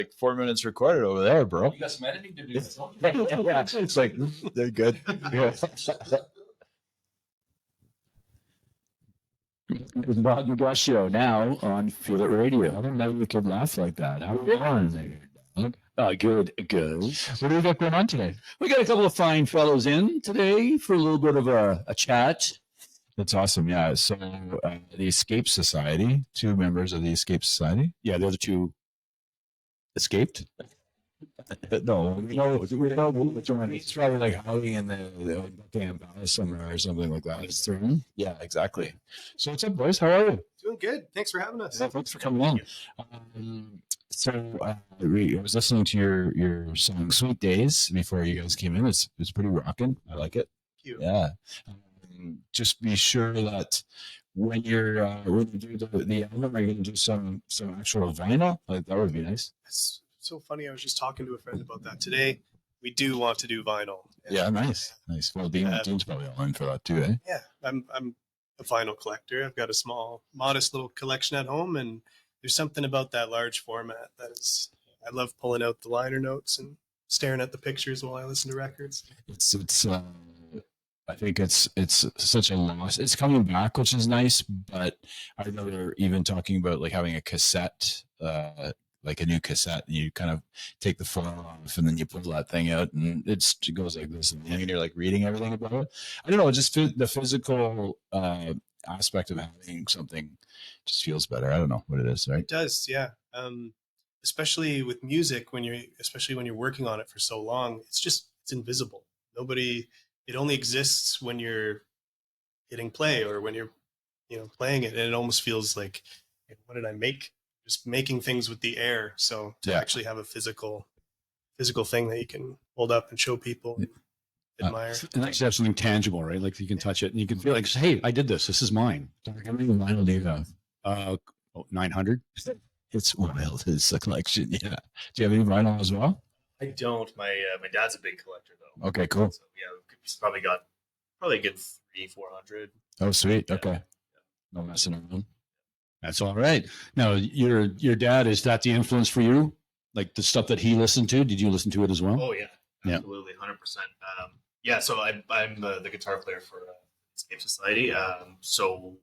like 4 minutes recorded over there, bro. You got some editing to do. Yeah, it's like they're good. Yeah. It's Dog and Gus show now on Feel It Radio. I didn't know we could laugh like that. How are you doing there? Good. What do we got going on today? We got a couple of fine fellows in today for a little bit of a chat. That's awesome. Yeah. So the Escape Society, 2 members of the Escape Society. Yeah, the other 2 escaped. No, we know which one. It's probably like Howie in the Buckingham Palace somewhere or something like that. It's through. Yeah, exactly. So what's up, boys? How are you? Doing good. Thanks for having us. Yeah, thanks for coming on. I was listening to your song "Sweet Days" before you guys came in. It's pretty rocking. I like it. Thank you. Yeah. Just be sure that when you're when you do the album, are you going to do some actual vinyl? Like that would be nice. It's so funny. I was just talking to a friend about that today. We do want to do vinyl. Yeah, nice. Well, Dean's probably all in for that too, eh? Yeah, I'm a vinyl collector. I've got a small, modest little collection at home, and there's something about that large format that is. I love pulling out the liner notes and staring at the pictures while I listen to records. It's I think it's such a loss. It's coming back, which is nice, but I remember even talking about like having a cassette, like a new cassette, and you kind of take the foil off and then you pull that thing out and it goes like this, and you're like reading everything about it. I don't know, just the physical aspect of having something just feels better. I don't know what it is, right? It does, yeah. Especially with music, especially when you're working on it for so long, it's invisible. It only exists when you're hitting play or when you're, playing it, and it almost feels like, what did I make? Just making things with the air. So to actually have a physical thing that you can hold up and show people and admire. And actually have something tangible, right? Like you can touch it and you can feel like, hey, I did this. This is mine. How many vinyl do you have? 900. It's wild. It's a collection. Yeah. Do you have any vinyl as well? I don't. My dad's a big collector though. Okay, cool. So yeah, he's probably got a good 300-400. Oh, sweet. Yeah. Okay. No messing around. That's all right. Now, your dad, is that the influence for you? Like the stuff that he listened to? Did you listen to it as well? Oh yeah, absolutely, 100%. Yeah, so I'm the guitar player for Escape Society. So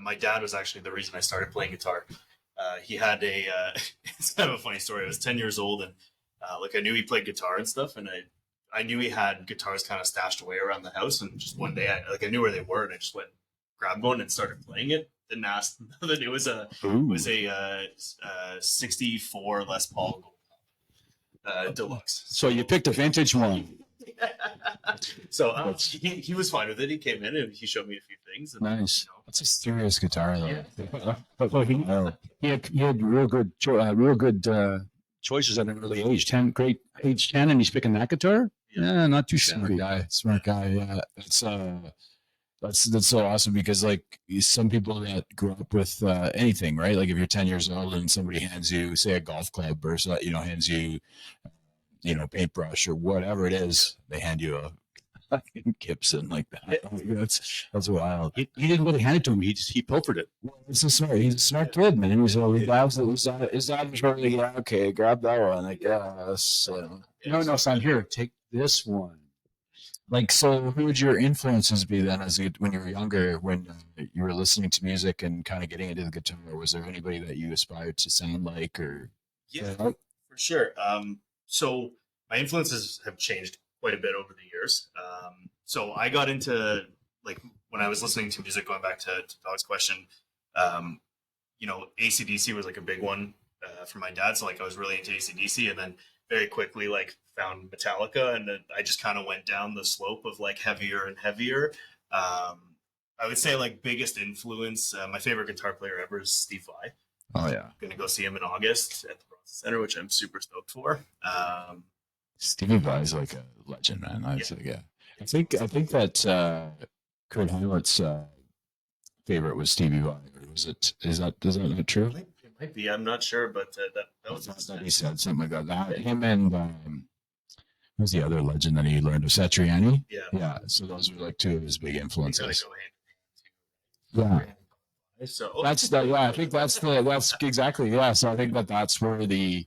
my dad was actually the reason I started playing guitar. He had it's kind of a funny story. I was 10 years old and I knew he played guitar and stuff, and I knew he had guitars kind of stashed away around the house. And just one day, I knew where they were, and I just went, grabbed one, and started playing it. Didn't ask that it was a 64 Les Paul Gold Deluxe. So you picked a vintage one. So he was fine with it. He came in and he showed me a few things. And, Nice. That's a serious guitar, though. Yeah. But he had real good choices at an early age. Age 10, and he's picking that guitar. Yeah, not too shabby. Smart guy. Yeah, that's so awesome, because like some people that grew up with anything, right? Like if you're 10 years old and somebody hands you, say, a golf club, or hands you, paintbrush or whatever it is, they hand you a fucking Gibson like that. That's wild. He didn't really hand it to him. He pilfered it. Well, he's a smart kid, man. His dad was probably, yeah, okay, grab that one, I guess. No, son, here, take this one. Like, so who would your influences be then when you were younger, when you were listening to music and kind of getting into the guitar? Was there anybody that you aspired to sound like, or? Yeah, for sure. So my influences have changed quite a bit over the years. So I got into, like, when I was listening to music, going back to Dog's question, AC/DC was like a big one for my dad. So like I was really into AC/DC, and then very quickly found Metallica, and then I just kind of went down the slope of like heavier and heavier. I would say like biggest influence, my favorite guitar player ever is Steve Vai. Oh yeah, I'm gonna go see him in August at the Bronx Center, which I'm super stoked for. Stevie Vai is like a legend, man. I think that Kurt Heilett's favorite was Stevie Vai. Or is that not true? It might be. I'm not sure, but that was he said something like that. Him and who's the other legend that he learned of? Satriani. Yeah. So those were like 2 of his big influences. Yeah. So that's the. Yeah, I think that's exactly. Yeah. So I think that's where the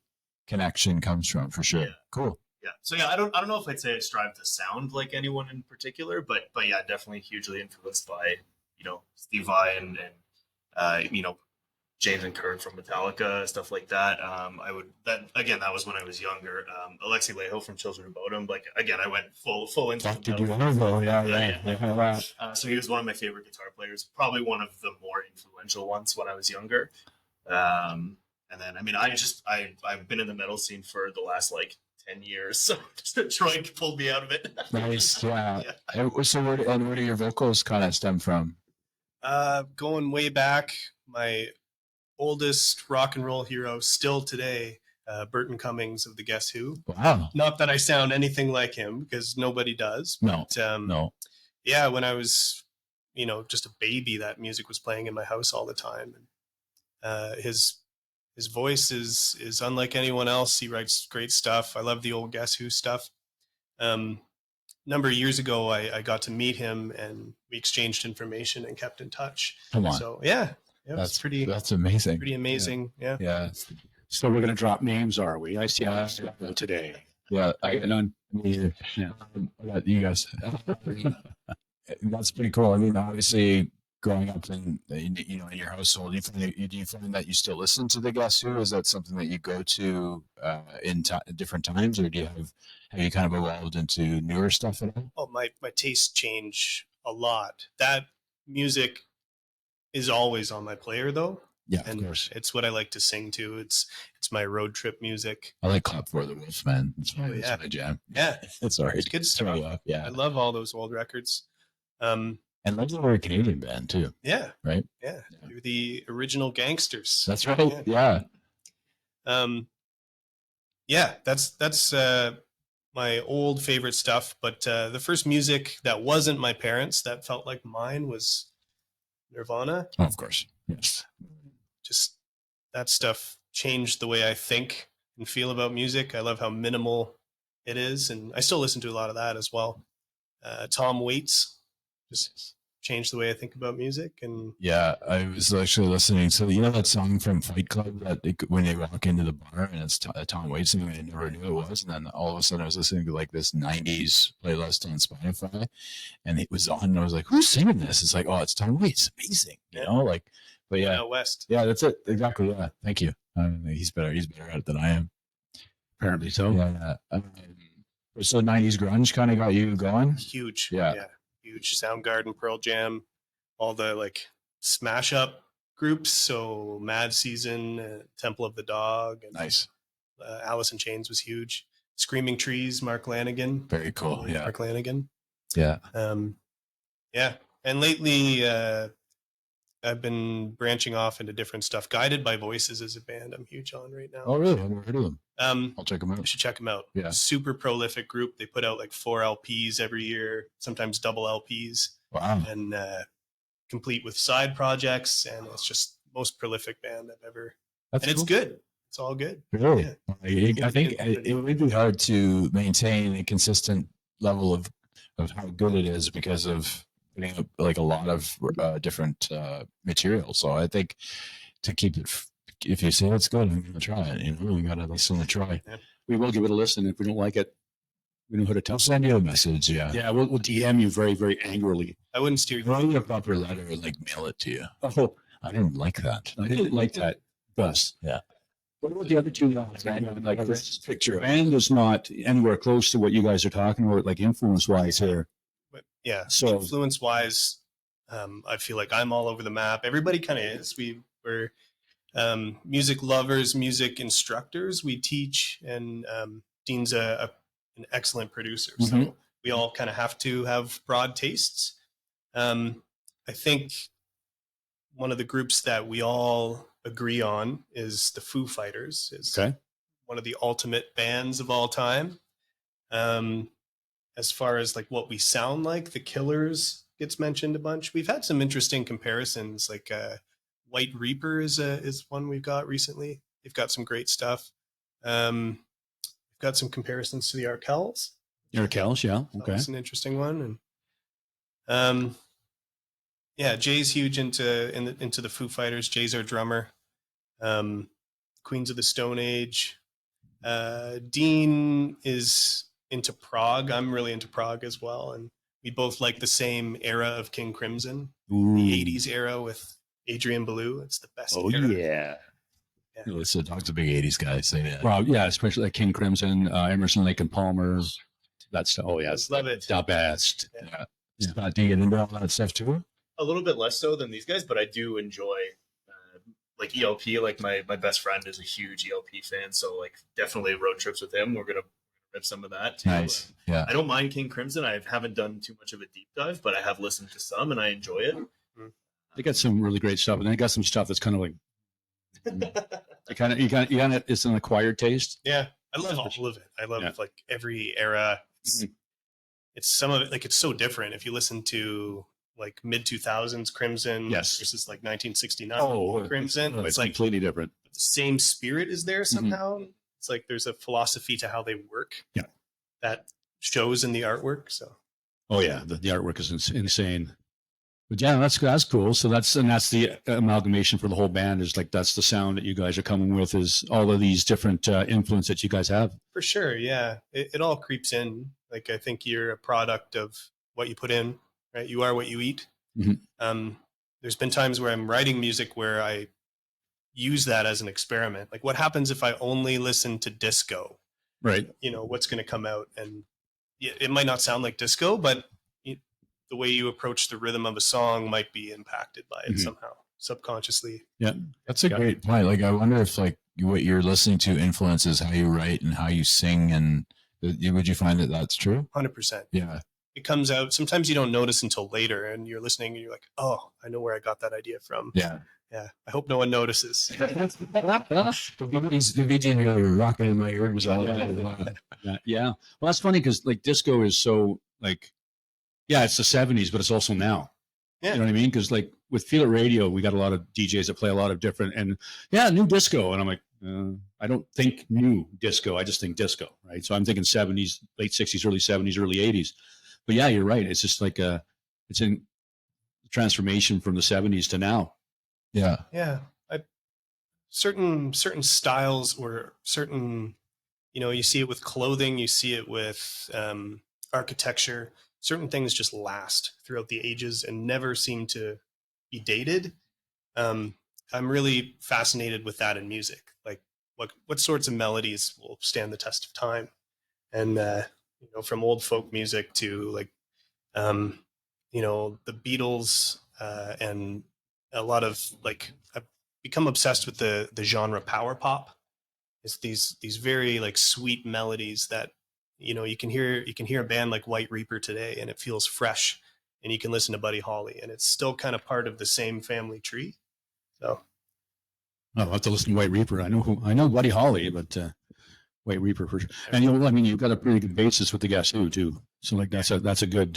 connection comes from, for sure. Yeah. Cool. Yeah. So yeah, I don't know if I'd say I strive to sound like anyone in particular, but yeah, definitely hugely influenced by, Steve Vai and James and Kurt from Metallica, stuff like that. That was when I was younger. Alexi Leho from Children of Bodom. Like again, I went full into Dr. metal. Duomo, yeah, So he was one of my favorite guitar players, probably one of the more influential ones when I was younger. And then, I mean, I've been in the metal scene for the last like 10 years. So Troy pulled me out of it. Nice, yeah. So where do your vocals kind of stem from? Going way back, my oldest rock and roll hero still today, Burton Cummings of the Guess Who. Wow. Not that I sound anything like him, because nobody does. No, But, no. yeah, when I was, just a baby, that music was playing in my house all the time. And his voice is unlike anyone else. He writes great stuff. I love the old Guess Who stuff. Number of years ago, I got to meet him, and we exchanged information and kept in touch. Come on. So yeah, that's amazing. pretty amazing. Yeah. Yeah. So we're going to drop names, are we? I see how today. Yeah. None. Me Yeah. You guys. That's pretty cool. I mean, obviously, growing up in your household, do you find that you still listen to the Guess Who? Is that something that you go to in different times, or have you kind of evolved into newer stuff at all? Oh, my tastes change a lot. That music is always on my player, though. Yeah, and of course. It's what I like to sing to. It's my road trip music. I like Clap for the Wolf, man. That's my jam. Yeah, it's all right. It's good stuff. Yeah, I love all those old records. And legendary Canadian band too. Yeah. Right. Yeah. You're the original gangsters. That's right. Yeah. Yeah. That's my old favorite stuff. But the first music that wasn't my parents' that felt like mine was Nirvana. Oh, of course. Yes. Just that stuff changed the way I think and feel about music. I love how minimal it is, and I still listen to a lot of that as well. Tom Waits just changed the way I think about music. And yeah, I was actually listening. So that song from Fight Club that when they walk into the bar and it's Tom Waits singing, I never knew it was. And then all of a sudden I was listening to like this 90s playlist on Spotify, and it was on, and I was like, who's singing this? It's like, oh, it's Tom Waits. Amazing. But yeah. West. Yeah, that's it. Exactly. Yeah. Thank you. He's better at it than I am. Apparently so. Yeah. So 90s grunge kind of got you going? Huge. Yeah. Huge. Soundgarden, Pearl Jam, all the like smash up groups. So Mad Season, Temple of the Dog. And, nice. Alice in Chains was huge. Screaming Trees, Mark Lanigan. Very cool. Yeah. Mark Lanigan. Yeah. Yeah. And lately, I've been branching off into different stuff. Guided by Voices is a band I'm huge on right now. Oh, really? I've never heard of them. I'll check them out. You should check them out. Yeah. Super prolific group. They put out like 4 LPs every year, sometimes double LPs. Wow. And complete with side projects. And it's just the most prolific band I've ever. That's and cool. It's good. It's all good. Really? Yeah. I think it would be hard to maintain a consistent level of how good it is because of putting up like a lot of different material. So I think to keep it, if you say it's good, I'm going to try it. We got to listen and try. Yeah. We will give it a listen. If we don't like it, we know who to tell. I'll send you a message. Yeah. Yeah, we'll DM you very, very angrily. I wouldn't steer you. I'll write a proper letter and like mail it to you. Oh, I didn't like that. I didn't like that. Gus. Yeah. What about the other two guys? Like this picture. Band is not anywhere close to what you guys are talking about, like influence-wise here. But yeah. So influence wise, I feel like I'm all over the map. Everybody kind of is. We're music lovers, music instructors. We teach, and Dean's an excellent producer. So we all kind of have to have broad tastes. I think one of the groups that we all agree on is the Foo Fighters. Is one of the ultimate bands of all time. As far as like what we sound like, the Killers gets mentioned a bunch. We've had some interesting comparisons, like White Reaper is one we've got recently. They've got some great stuff. We've got some comparisons to the Arkells. Arkells, yeah. Okay. That's an interesting one. And yeah, Jay's huge into the Foo Fighters. Jay's our drummer. Queens of the Stone Age. Dean is into prog. I'm really into prog as well, and we both like the same era of King Crimson, the '80s era with Adrian Belew. It's the best. Oh era. yeah. So Dog's a big '80s guy. So yeah. Well, yeah, especially like King Crimson, Emerson, Lake and Palmer. That's it's Love it. the best. Yeah. Do you get into all that stuff too? A little bit less so than these guys, but I do enjoy like ELP. Like my best friend is a huge ELP fan, so like definitely road trips with him. We're gonna rip some of that too. Nice. Yeah. I don't mind King Crimson. I haven't done too much of a deep dive, but I have listened to some and I enjoy it. They got some really great stuff, and they got some stuff that's kind of like you kind of it's an acquired taste. Yeah, I love all of it. I love like every era. It's some of it, like it's so different. If you listen to like mid 2000s Crimson versus like 1969 Crimson, it's like completely different. The same spirit is there somehow. It's like there's a philosophy to how they work. Yeah, that shows in the artwork. So, oh yeah, the artwork is insane. But yeah, that's cool. So that's the amalgamation for the whole band. Is like that's the sound that you guys are coming with. Is all of these different influence that you guys have. For sure, yeah, it all creeps in. Like I think you're a product of what you put in, right? You are what you eat. There's been times where I'm writing music where I use that as an experiment. Like, what happens if I only listen to disco? Right. You know, what's going to come out, and it might not sound like disco, but the way you approach the rhythm of a song might be impacted by it somehow, subconsciously. Yeah, that's a great point. Like, I wonder if like what you're listening to influences how you write and how you sing, and would you find that that's true? 100%. Yeah, it comes out. Sometimes you don't notice until later, and you're listening, and you're like, "Oh, I know where I got that idea from." Yeah. I hope no one notices. The VJ are rocking in my ears. Yeah. Well, that's funny because like disco is so like. Yeah, it's the 70s, but it's also now. Yeah. You know what I mean? Because like with Feel It Radio, we got a lot of DJs that play a lot of different, and new disco. And I'm like, I don't think new disco. I just think disco, right? So I'm thinking 70s, late 60s, early 70s, early 80s. But yeah, you're right. It's just like it's in transformation from the 70s to now. Yeah. Yeah. Certain styles or certain, you see it with clothing, you see it with architecture. Certain things just last throughout the ages and never seem to be dated. I'm really fascinated with that in music. Like what sorts of melodies will stand the test of time, and from old folk music to like the Beatles and a lot of like I've become obsessed with the genre power pop. It's these very like sweet melodies that you can hear a band like White Reaper today and it feels fresh, and you can listen to Buddy Holly and it's still kind of part of the same family tree. So I'll have to listen to White Reaper. I know Buddy Holly, but White Reaper for sure. And you've got a pretty good basis with the Guess Who too. So like that's a good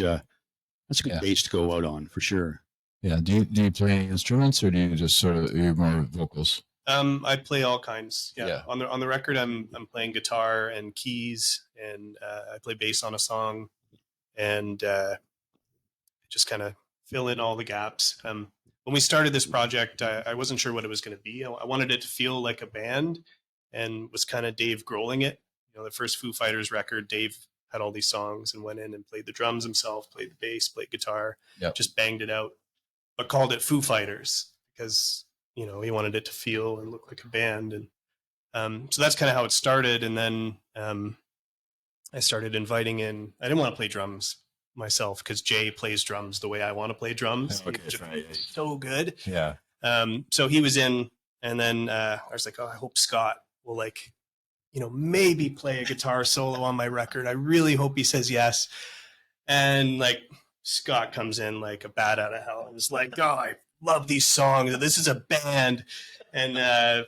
base to go out on for sure. Yeah. Do you play instruments or do you just sort of you're more vocals? I play all kinds. Yeah. On the record, I'm playing guitar and keys, and I play bass on a song, and just kind of fill in all the gaps. When we started this project, I wasn't sure what it was going to be. I wanted it to feel like a band, and was kind of Dave Grohling it. The first Foo Fighters record, Dave had all these songs and went in and played the drums himself, played the bass, played guitar, just banged it out, but called it Foo Fighters because he wanted it to feel and look like a band. And so that's kind of how it started. And then I started inviting in, I didn't want to play drums myself because Jay plays drums the way I want to play drums. So good. Yeah. So he was in, and then I was like, I hope Scott will maybe play a guitar solo on my record. I really hope he says yes. And like Scott comes in like a bat out of hell and is like, I love these songs. This is a band. And and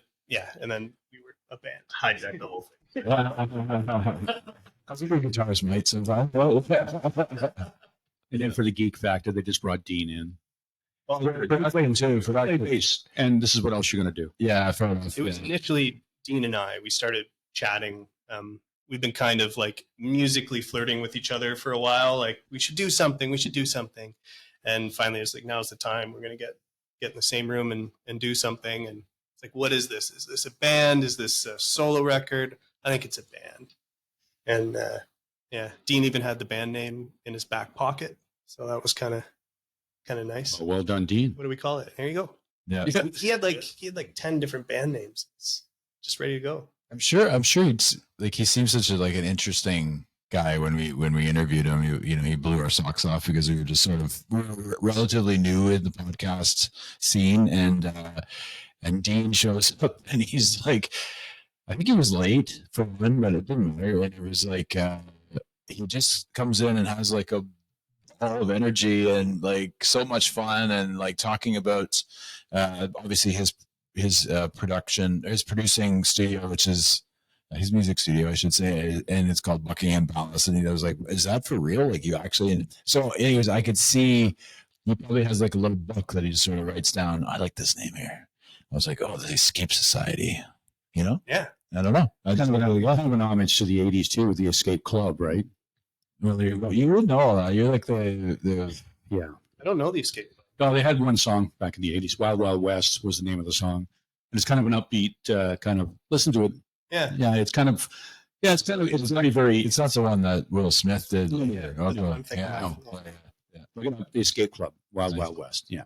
then we were a band. Hijacked the whole thing. I think the guitarist might survive. And then for the geek factor, they just brought Dean in. I play him too for that bass. And this is what else you're going to do. Yeah, fair enough. It was initially Dean and I. We started chatting. We've been kind of like musically flirting with each other for a while. Like we should do something. And finally, it's like, now's the time. We're going to get in the same room and do something. And it's like, what is this? Is this a band? Is this a solo record? I think it's a band. And yeah, Dean even had the band name in his back pocket, so that was kind of nice. Oh, well done, Dean. What do we call it? There you go. Yeah. He had like 10 different band names. It's just ready to go. I'm sure he's like, he seems such like an interesting guy when we interviewed him. He blew our socks off because we were just sort of, we were relatively new in the podcast scene, and Dean shows up and he's like, I think he was late for one, but it didn't matter. And it was like, he just comes in and has like a all of energy and like so much fun, and like talking about obviously his producing studio, which is his music studio, I should say, and it's called Buckingham Palace. And he was like, "Is that for real? Like you actually?" So, anyways, I could see he probably has like a little book that he just sort of writes down. I like this name here. I was like, "Oh, the Escape Society," you know? Yeah. I don't know. I just Kind of an homage to the 80s too, with the Escape Club, right? well, you would know all that. You're like the Yeah. I don't know the Escape. No, they had one song back in the 80s. Wild Wild West was the name of the song. And it's kind of an upbeat kind of, listen to it. Yeah. Yeah, it's very, It's not the one that Will Smith did. Yeah. Okay. I'm thinking Yeah. of- Oh, yeah. look at the Escape Club, Wild Nice. Wild West. Yeah.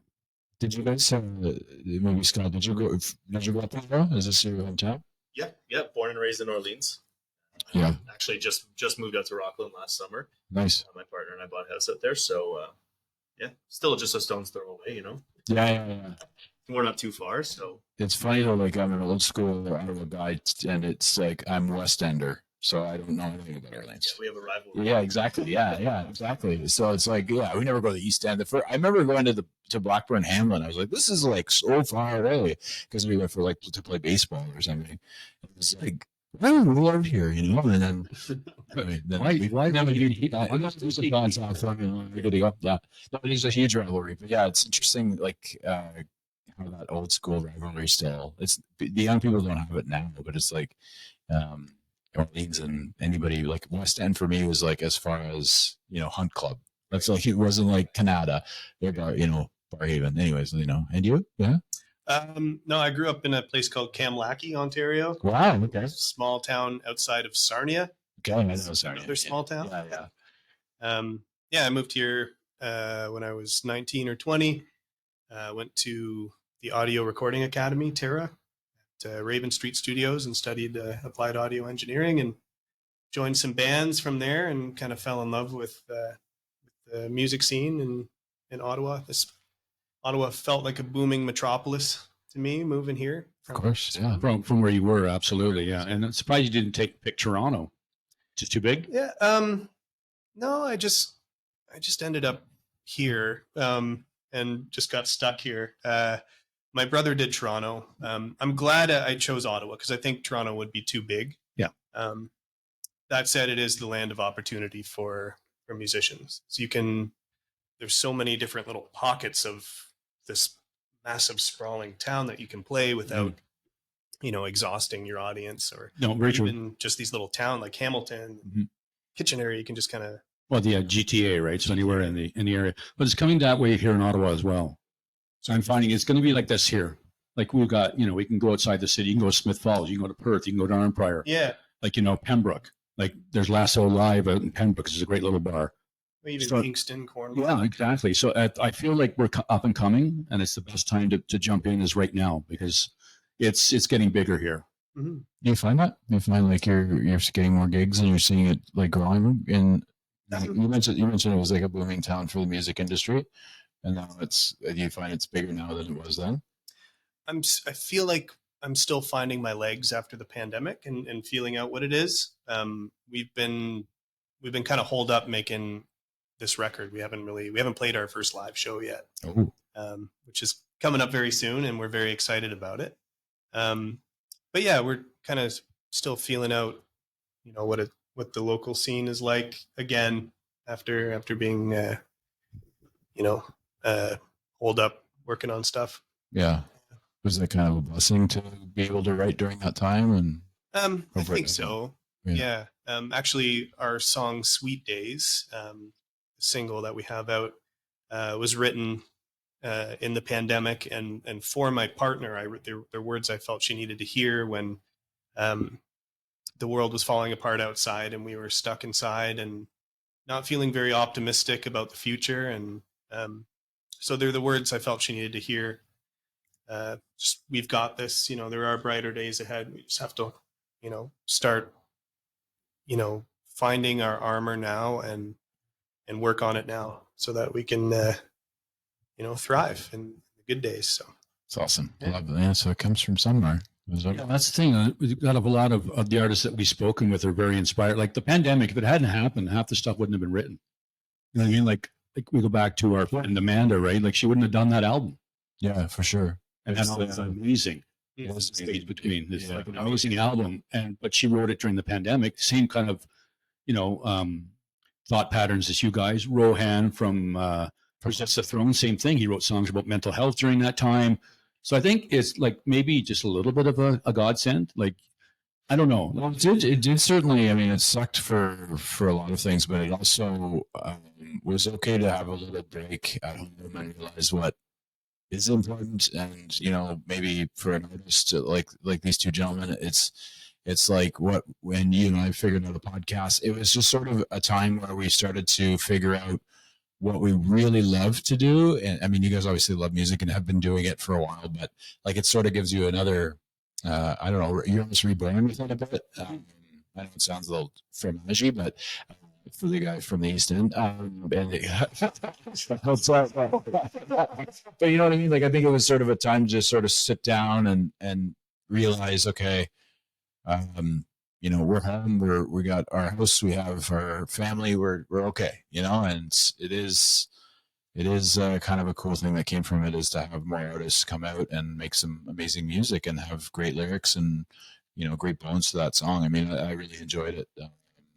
Did you guys maybe Scott? Did you go up there? Is this your hometown? Yeah. Born and raised in Orleans. Yeah. Actually, just moved out to Rockland last summer. Nice. My partner and I bought a house out there, so yeah, still just a stone's throw away. Yeah. We're not too far, so It's funny though. Like I'm an old school Ottawa guy, and it's like I'm West Ender, so I don't know anything about yeah, Orleans. we have a rivalry. Yeah, exactly. Yeah, exactly. So it's like, yeah, we never go to the East End. I remember going to Blackburn Hamlin. I was like, this is like so far away, because we went for like to play baseball or something. It was like, I don't love here, you know. And then, Why never you get Yeah, no, it is a huge rivalry. But yeah, it's interesting, like how that old school rivalry still. It's the young people don't have it now, but it's like Orleans and anybody like West End for me was like as far as Hunt Club. That's like it wasn't like Canada. They're Barhaven. Anyways, And you? Yeah. No, I grew up in a place called Kamlaki, Ontario. Wow. Okay. Small town outside of Sarnia. Okay. I know. Sorry. Another small town. Yeah. Yeah, I moved here when I was 19 or 20. Went to the Audio Recording Academy, Terra, at Raven Street Studios, and studied applied audio engineering, and joined some bands from there, and kind of fell in love with the music scene in Ottawa. Ottawa felt like a booming metropolis to me moving here. Of course. Yeah. from where you were, absolutely, yeah. And I'm surprised you didn't pick Toronto. Just too big? Yeah. No, I just ended up here and just got stuck here. My brother did Toronto. I'm glad I chose Ottawa because I think Toronto would be too big. Yeah. That said, it is the land of opportunity for musicians. So there's so many different little pockets of this massive sprawling town that you can play without, exhausting your audience, or No, Rachel. even just these little town like Hamilton, Mhm. Kitchener. You can just kind of, Well, the GTA, right? So anywhere in the area, but it's coming that way here in Ottawa as well. So I'm finding it's going to be like this here. Like we've got, we can go outside the city. You can go to Smith Falls. You can go to Perth. You can go to Arnprior. yeah, Like Pembroke. Like there's Lasso Live out in Pembroke. It's a great little bar. even So- Kingston, Cornwall. Yeah, exactly. So I feel like we're up and coming, and it's the best time to jump in is right now because it's getting bigger here. Mhm. Do you find that? Do you find like you're getting more gigs and you're seeing it like growing? And you mentioned it was like a booming town for the music industry, and now do you find it's bigger now than it was then? I feel like I'm still finding my legs after the pandemic and feeling out what it is. We've been kind of holed up making this record. We haven't played our first live show yet, which is coming up very soon, and we're very excited about it. But yeah, we're kind of still feeling out, what the local scene is like again after being, holed up working on stuff. Yeah. Was that kind of a blessing to be able to write during that time? And I think so. Yeah. Yeah. Actually, our song "Sweet Days," the single that we have out, was written in the pandemic, and for my partner. There were words I felt she needed to hear when the world was falling apart outside and we were stuck inside and not feeling very optimistic about the future. And so they're the words I felt she needed to hear. Just, we've got this, you know, there are brighter days ahead. We just have to, you know, start, you know, finding our armor now and work on it now so that we can, you know, thrive in the good days. So It's awesome. I love it. Yeah, so it comes from somewhere. Yeah, that's the thing. We've got a lot of the artists that we've spoken with are very inspired. Like the pandemic, if it hadn't happened, half the stuff wouldn't have been written. You know what I mean? Like we go back to our friend Amanda, right? Like she wouldn't have done that album. Yeah, for sure. And that's amazing. Space between. It's like an amazing album. But she wrote it during the pandemic. Same kind of, you know, thought patterns as you guys. Rohan from Possess the Throne, same thing. He wrote songs about mental health during that time. So I think it's like maybe just a little bit of a godsend. Like, I don't know. Well, it did certainly. I mean, it sucked for a lot of things, but it also was okay to have a little break at home and realize what is important. And you know, maybe for an artist like these two gentlemen, it's like when you and I figured out a podcast. It was just sort of a time where we started to figure out what we really love to do. And I mean, you guys obviously love music and have been doing it for a while, but like it sort of gives you another, I don't know, you're almost reborn with it a bit. I know it sounds a little fromage, but for the guy from the East End, but you know what I mean? Like, I think it was sort of a time to just sort of sit down and realize, okay, you know, we're home, we got our house, we have our family, we're okay, you know. And it is kind of a cool thing that came from it, is to have more artists come out and make some amazing music and have great lyrics and, you know, great bones to that song. I mean, I really enjoyed it.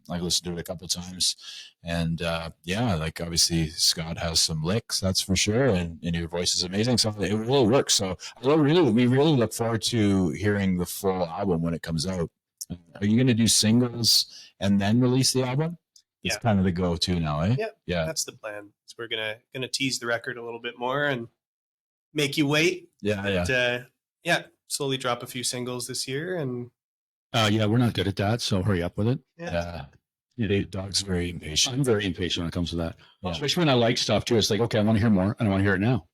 I listened to it a couple times, and yeah, like obviously Scott has some licks, that's for sure, and your voice is amazing, so it really works. So we really look forward to hearing the full album when it comes out. Are you going to do singles and then release the album? It's kind of the go-to now, eh? Yeah, that's the plan. So we're gonna tease the record a little bit more and make you wait. Yeah. Slowly drop a few singles this year, and yeah, we're not good at that, so hurry up with it. Yeah. Dog's very impatient. I'm very impatient when it comes to that, Yeah. especially when I like stuff too. It's like, okay, I want to hear more, and I want to hear it now.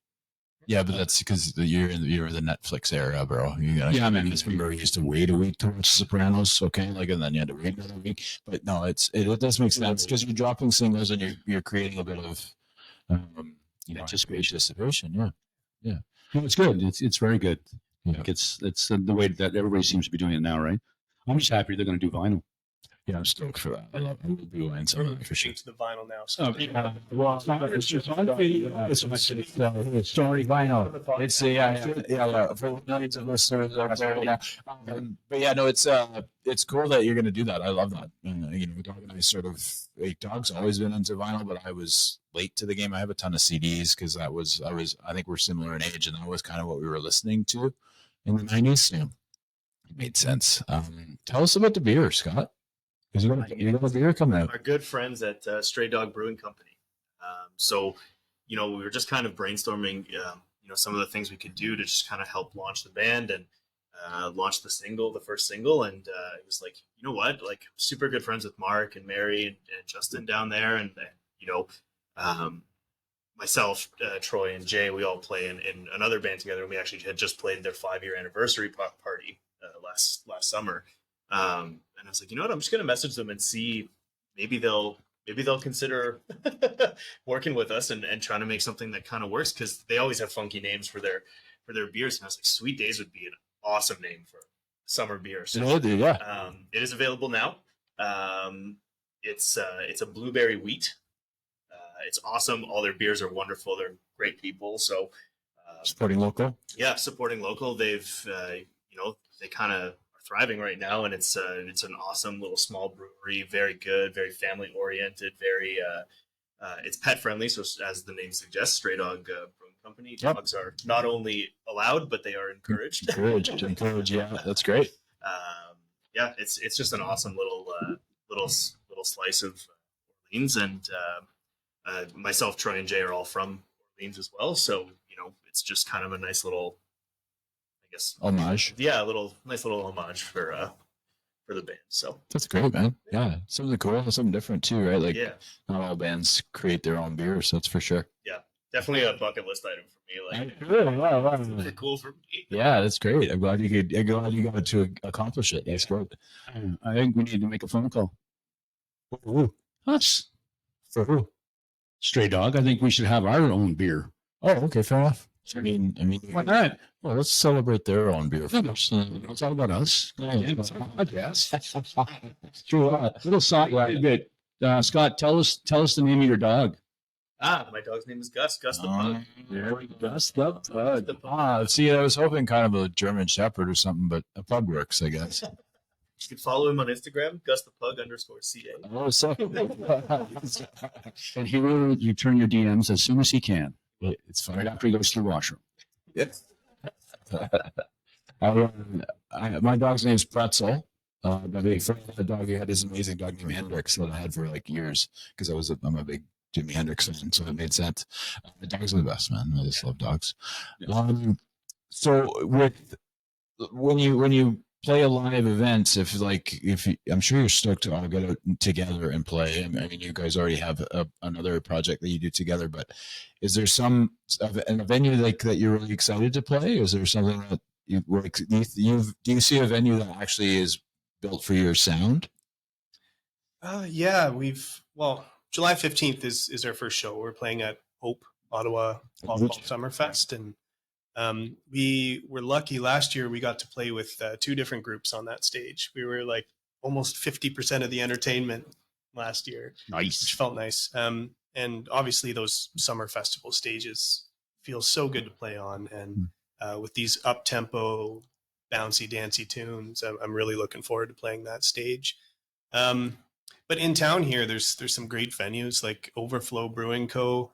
Yeah, but that's because you're the Netflix era, bro. Yeah, man. Remember, we used to wait a week to watch Sopranos, okay? Like, and then you had to wait another week. But no, it does make sense because you're dropping singles and you're creating a bit of anticipation. Yeah. No, it's good. It's very good. Yeah. Like it's the way that everybody seems to be doing it now, right? I'm just happy they're going to do vinyl. Yeah, I'm stoked for that. I will be buying some of that for sure. to the vinyl now. So It's just on video. It's story vinyl. It's for millions of listeners out there now. But yeah, no, it's cool that you're going to do that. I love that. And, you know, Dog and I sort of, like, Dog's always been into vinyl, but I was late to the game. I have a ton of CDs because I think we're similar in age, and that was kind of what we were listening to in the 90s. Yeah. It made sense. Tell us about the beer, Scott. Because you got a beer coming out. Our good friends at Stray Dog Brewing Company. So, you know, we were just kind of brainstorming, you know, some of the things we could do to just kind of help launch the band and launch the first single. And it was like, you know what, like super good friends with Mark and Mary and Justin down there. And, you know, myself, Troy and Jay, we all play in another band together. And we actually had just played their 5-year anniversary party last summer. And I was like, you know what, I'm just going to message them and see, maybe they'll consider working with us and trying to make something that kind of works. Cause they always have funky names for their beers. And I was like, Sweet Days would be an awesome name for summer beer. So, Yeah. It is available now. It's a blueberry wheat. It's awesome. All their beers are wonderful. They're great people. So, Supporting local. Yeah. Supporting local. They've, you know, they kind of thriving right now, and it's an awesome little small brewery, very good, very family oriented, very it's pet friendly. So as the name suggests, Stray Dog Brewing Company. Yep. Dogs are not only allowed, but they are encouraged. Encouraged. Yeah, that's great. Yeah, it's just an awesome little slice of Orleans, and myself, Troy, and Jay are all from Orleans as well. So, you know, it's just kind of a nice little, I guess, homage. Yeah, nice little homage for for the band. So That's great, man. Yeah, something cool, something different too, right? Like yeah, not all bands create their own beers. That's for sure. definitely a bucket list item for me. Like super cool for me. Yeah, that's great. I'm glad you got to accomplish it. That's great. I think we need to make a phone call. Ooh, Us, for who? Stray Dog. I think we should have our own beer. Oh, okay, fair enough. I mean, Why not? well, let's celebrate their own beer first. It's all about us. Yeah, I guess. True. Little side bit. Scott, tell us the name of your dog. My dog's name is Gus. Gus the pug. There we go. Gus the pug. See, I was hoping kind of a German Shepherd or something, but a pug works, I guess. You can follow him on Instagram, GusThePug_CA. Oh, so And he will return your DMs as soon as he can. it's Right funny. after he goes to the washroom. Yes. My dog's name's Pretzel. My big friend had a dog. He had this amazing dog named Hendrix that I had for like years because I'm a big Jimi Hendrix fan, so it made sense. The dogs are the best, man. I just love dogs. Yeah. So when you play a live event, I'm sure you're stoked to all get out together and play. I mean, you guys already have another project that you do together, but is there a venue like that you're really excited to play? Is there something that you like? Do you see a venue that actually is built for your sound? Yeah, July 15th is our first show. We're playing at Hope, Ottawa Fall Summerfest. And we were lucky last year we got to play with two different groups on that stage. We were like almost 50% of the entertainment last year, which Nice. felt nice. And obviously those summer festival stages feel so good to play on. And with these up-tempo, bouncy, dancey tunes, I'm really looking forward to playing that stage. But in town here, there's some great venues like Overflow Brewing Co.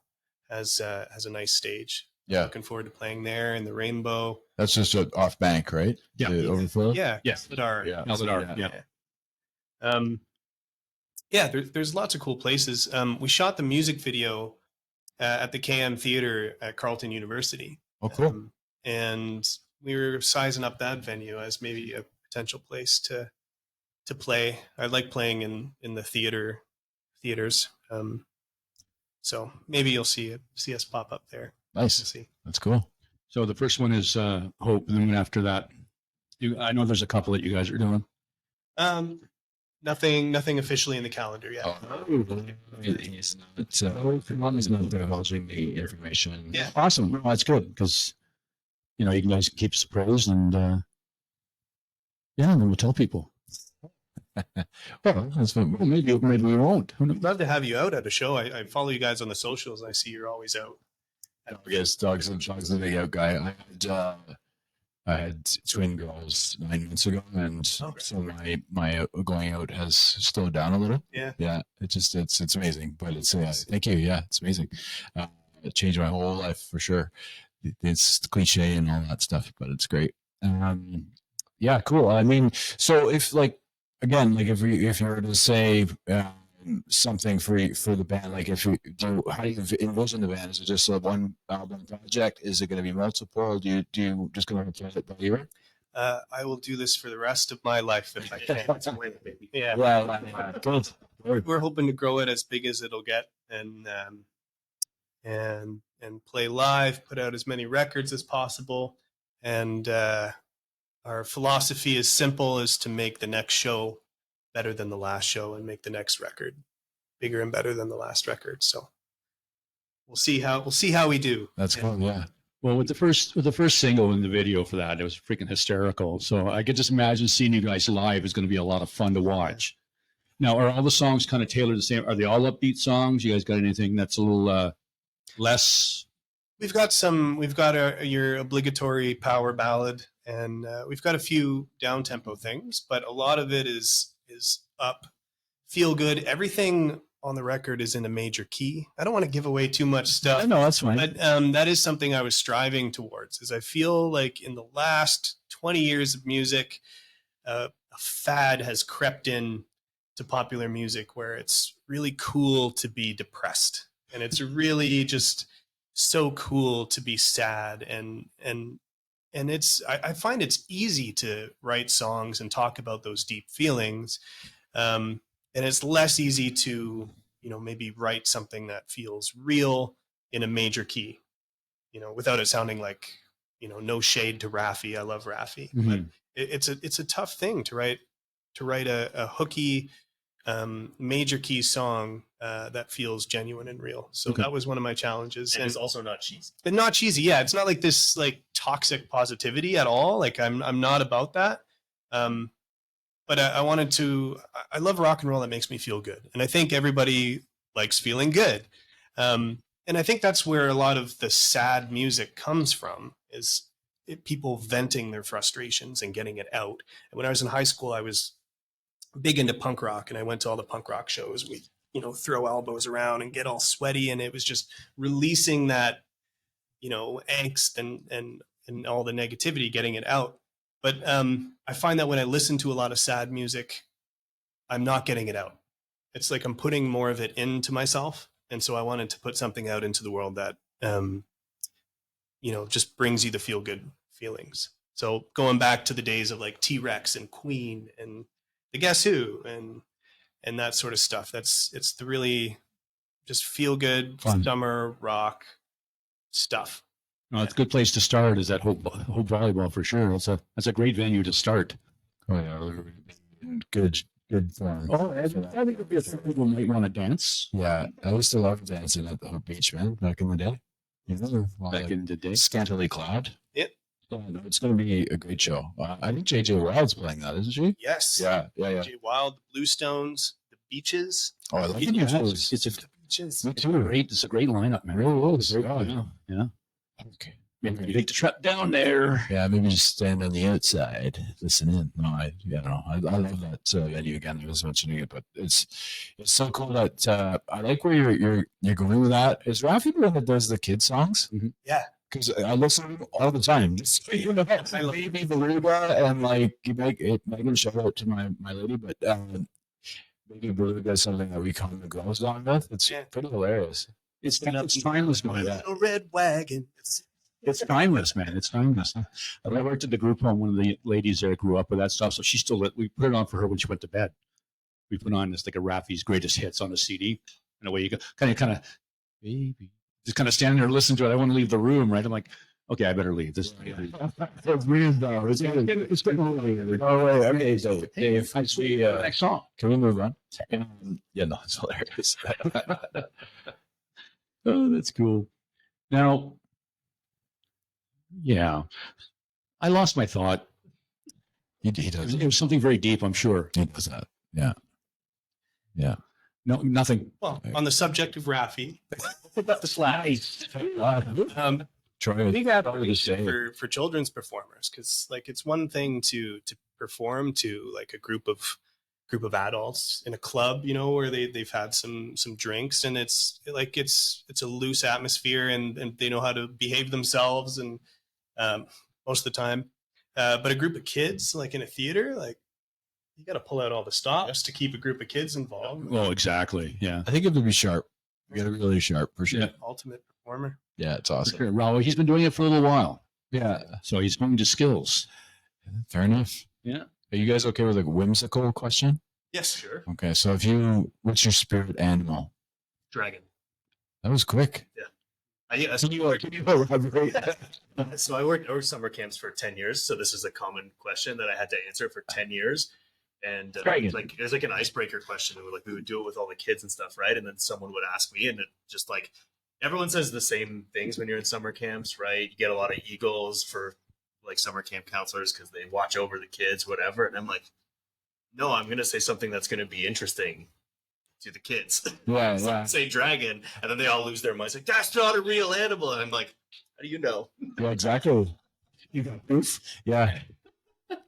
has a nice stage. Yeah, Looking forward to playing there in the Rainbow. that's just off bank, right? Yeah. The overflow. Yeah, Yes. Ladar. Yeah. Ladar, Yeah. There's lots of cool places. We shot the music video at the KM Theater at Carleton University. Oh, cool. And we were sizing up that venue as maybe a potential place to play. I like playing in the theaters. So maybe you'll see us pop up there. We'll Nice. see. That's cool. So the first one is Hope, and then after that, I know there's a couple that you guys are doing. Nothing officially in the calendar yet. He's not divulging the information. Yeah. Awesome. Well, that's good because you guys keep us appraised, and and then we'll tell people. Well, that's what, Well, maybe we won't. Who knows? I'd love to have you out at a show. I follow you guys on the socials. And I see you're always out. I guess Dog's the big out guy. I had twin girls 9 months ago, and so my going out has slowed down a little. Yeah. It's amazing, but it's thank you. Yeah, it's amazing. It changed my whole life for sure. It's cliche and all that stuff, but it's great. Yeah, cool. I mean, so if if you were to say something for the band, like how do you envision the band? Is it just a one album project? Is it going to be multiple? Do you just going to play it by ear? I will do this for the rest of my life if I can. Yeah. Well, good. We're hoping to grow it as big as it'll get, and play live, put out as many records as possible, and our philosophy is simple: is to make the next show better than the last show, and make the next record bigger and better than the last record. So we'll see how we do. That's cool. Yeah. Well, with the first single in the video for that, it was freaking hysterical. So I could just imagine seeing you guys live is going to be a lot of fun to watch. Now, are all the songs kind of tailored the same? Are they all upbeat songs? You guys got anything that's a little less? We've got your obligatory power ballad, and we've got a few down tempo things, but a lot of it is up, feel good. Everything on the record is in a major key. I don't want to give away too much stuff. No, that's fine. But that is something I was striving towards, is I feel like in the last 20 years of music, a fad has crept in to popular music where it's really cool to be depressed. And it's really just so cool to be sad. And and I find it's easy to write songs and talk about those deep feelings, and it's less easy to, maybe write something that feels real in a major key, without it sounding like, no shade to Raffi. I love Raffi, but it's a tough thing to write a hooky, major key song that feels genuine and real. So that was one of my challenges, and it's also not cheesy. but not cheesy. Yeah, it's not like this like toxic positivity at all. Like I'm not about that. But I wanted to. I love rock and roll that makes me feel good, and I think everybody likes feeling good. And I think that's where a lot of the sad music comes from, is people venting their frustrations and getting it out. And when I was in high school, I was big into punk rock, and I went to all the punk rock shows. We, throw elbows around and get all sweaty, and it was just releasing that, angst and all the negativity, getting it out. But I find that when I listen to a lot of sad music, I'm not getting it out. It's like I'm putting more of it into myself. And so I wanted to put something out into the world that, just brings you the feel good feelings. So going back to the days of like T-Rex and Queen and the Guess Who and that sort of stuff. It's the really just feel good summer rock stuff. No, it's a good place to start. Is that Hope Volleyball for sure? That's a great venue to start. Oh yeah, good form. Oh, I think it'd be some people might want to dance. Yeah, I used to love dancing at the Hope Beach, man, back in the day. Back in the day. Scantily clad. Yep. Yeah, no, it's going to be a great show. I think JJ Wild's playing that, isn't she? Yes. Yeah. Jay Wild, the Bluestones, the Beaches. Oh, I like Yeah, the it's Beaches. Beaches. Me too. It's a great lineup, man. Really is. Yeah. Okay. Maybe you take the trip down there. Yeah, maybe just stand on the outside, listen in. No, I love that venue again. I was mentioning it, but it's so cool that I like where you're going with that. Is Raffi the one that does the kid songs? Mm-hmm. Yeah. Because I listen to them all the time. Just, Baby Beluga and like Megan, shout out to my lady, but Baby Beluga is something that we calm the girls down with. It's pretty hilarious. It's timeless, man. Little red wagon. It's timeless, man. It's timeless. I worked at the group home. One of the ladies there grew up with that stuff, so she still we put it on for her when she went to bed. We put on this like a Raffi's greatest hits on a CD, and away you go. Kind of, baby, just kind of standing there listening to it. I want to leave the room, right? I'm like, okay, I better leave. This. It's weird though. It's getting weird. Oh wait, okay. So Dave, I see. Next song. Can we move on? Yeah, no, it's hilarious. Oh, that's cool. Now. Yeah, I lost my thought. He does. It was something very deep, I'm sure. He does that. Yeah. No, nothing. Well, on the subject of Raffi, About the slides. Troy, we got to say. for children's performers, because like it's one thing to perform to like a group of adults in a club, where they've had some drinks, and it's a loose atmosphere, and they know how to behave themselves, and most of the time, but a group of kids like in a theater, like you got to pull out all the stops to keep a group of kids involved. Well, exactly. Yeah. I think you have to be sharp. You got to be really sharp for sure. Yeah. Ultimate performer. Yeah, it's awesome. Sure. Raul, he's been doing it for a little while. Yeah, So he's honed his skills. fair enough. Yeah. Are you guys okay with a whimsical question? Yes, sure. Okay, so what's your spirit animal? Dragon. That was quick. So Can you elaborate? I worked summer camps for 10 years. So this is a common question that I had to answer for 10 years. And Dragon. it was like an icebreaker question. We would do it with all the kids and stuff, right? And then someone would ask me, and it just like everyone says the same things when you're in summer camps, right? You get a lot of eagles for like summer camp counselors because they watch over the kids, whatever. And I'm like, no, I'm going to say something that's going to be interesting to the kids. Yeah, So I say dragon, and then they all lose their minds. Like, that's not a real animal. And I'm like, how do you know? Yeah, exactly. You got proof? Yeah.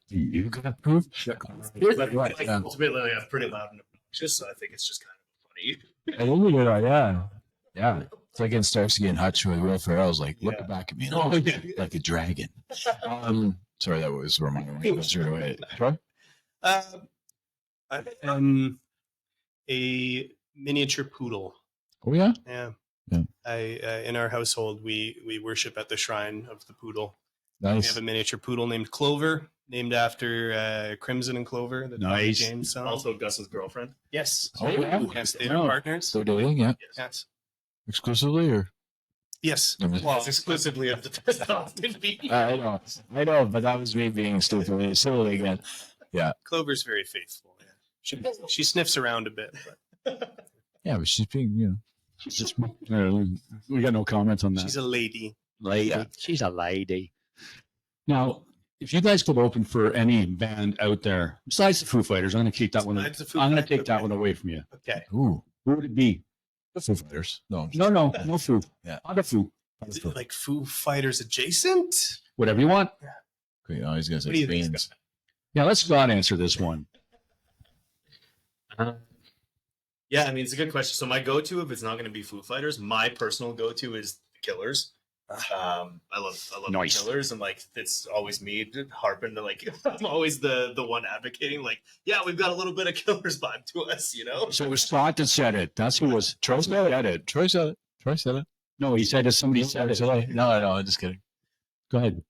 You got proof? But, like, Yeah. ultimately, I'm pretty loud and obnoxious, so I think it's just kind of funny. I think you know, yeah. It's like in Starsky and Hutch with Will Ferrell's like, look back at me, like a dragon. Sorry, that was where my mind was straight away. Troy? A miniature poodle. Oh yeah. Yeah. Yeah. I in our household we worship at the shrine of the poodle. We Nice. have a miniature poodle named Clover, named after Crimson and Clover, the Tommy Nice. James song. Also, Gus's girlfriend. Yes. Oh, yeah. Yes, they are Oh. partners. So dating, yeah, Yes. exclusively or? Yes. I'm just- Well, It's exclusively of the first Austin B. I know, but that was me being stupid. Silly again. Clover's very faithful. Yeah. She sniffs around a bit. But Yeah, but she's being, Just, we got no comments on that. she's a lady. lady. Yeah. She's a lady. Now, if you guys could open for any band out there besides the Foo Fighters, I'm going to keep that one. Besides the Foo I'm going to Fighters, take that okay. one away from you. Okay. ooh, Who would it be? the Foo Fighters. No, No Foo. Yeah. Not a Foo. Is it like Foo Fighters adjacent? Whatever you want. okay, I was gonna What do say you think, Beans. Scott? Yeah, let's God answer this one. Yeah, I mean, it's a good question. So my go-to, if it's not going to be Foo Fighters, my personal go-to is the Killers. I love Nice. the Killers, and like it's always me harping to like I'm always the one advocating like, yeah, we've got a little bit of Killers vibe to us, you know. So it was Scott that said it. That's who was. Troy said it. Troy said it. Troy said it. No, he said it. Somebody said it. No, I'm just kidding. Go ahead.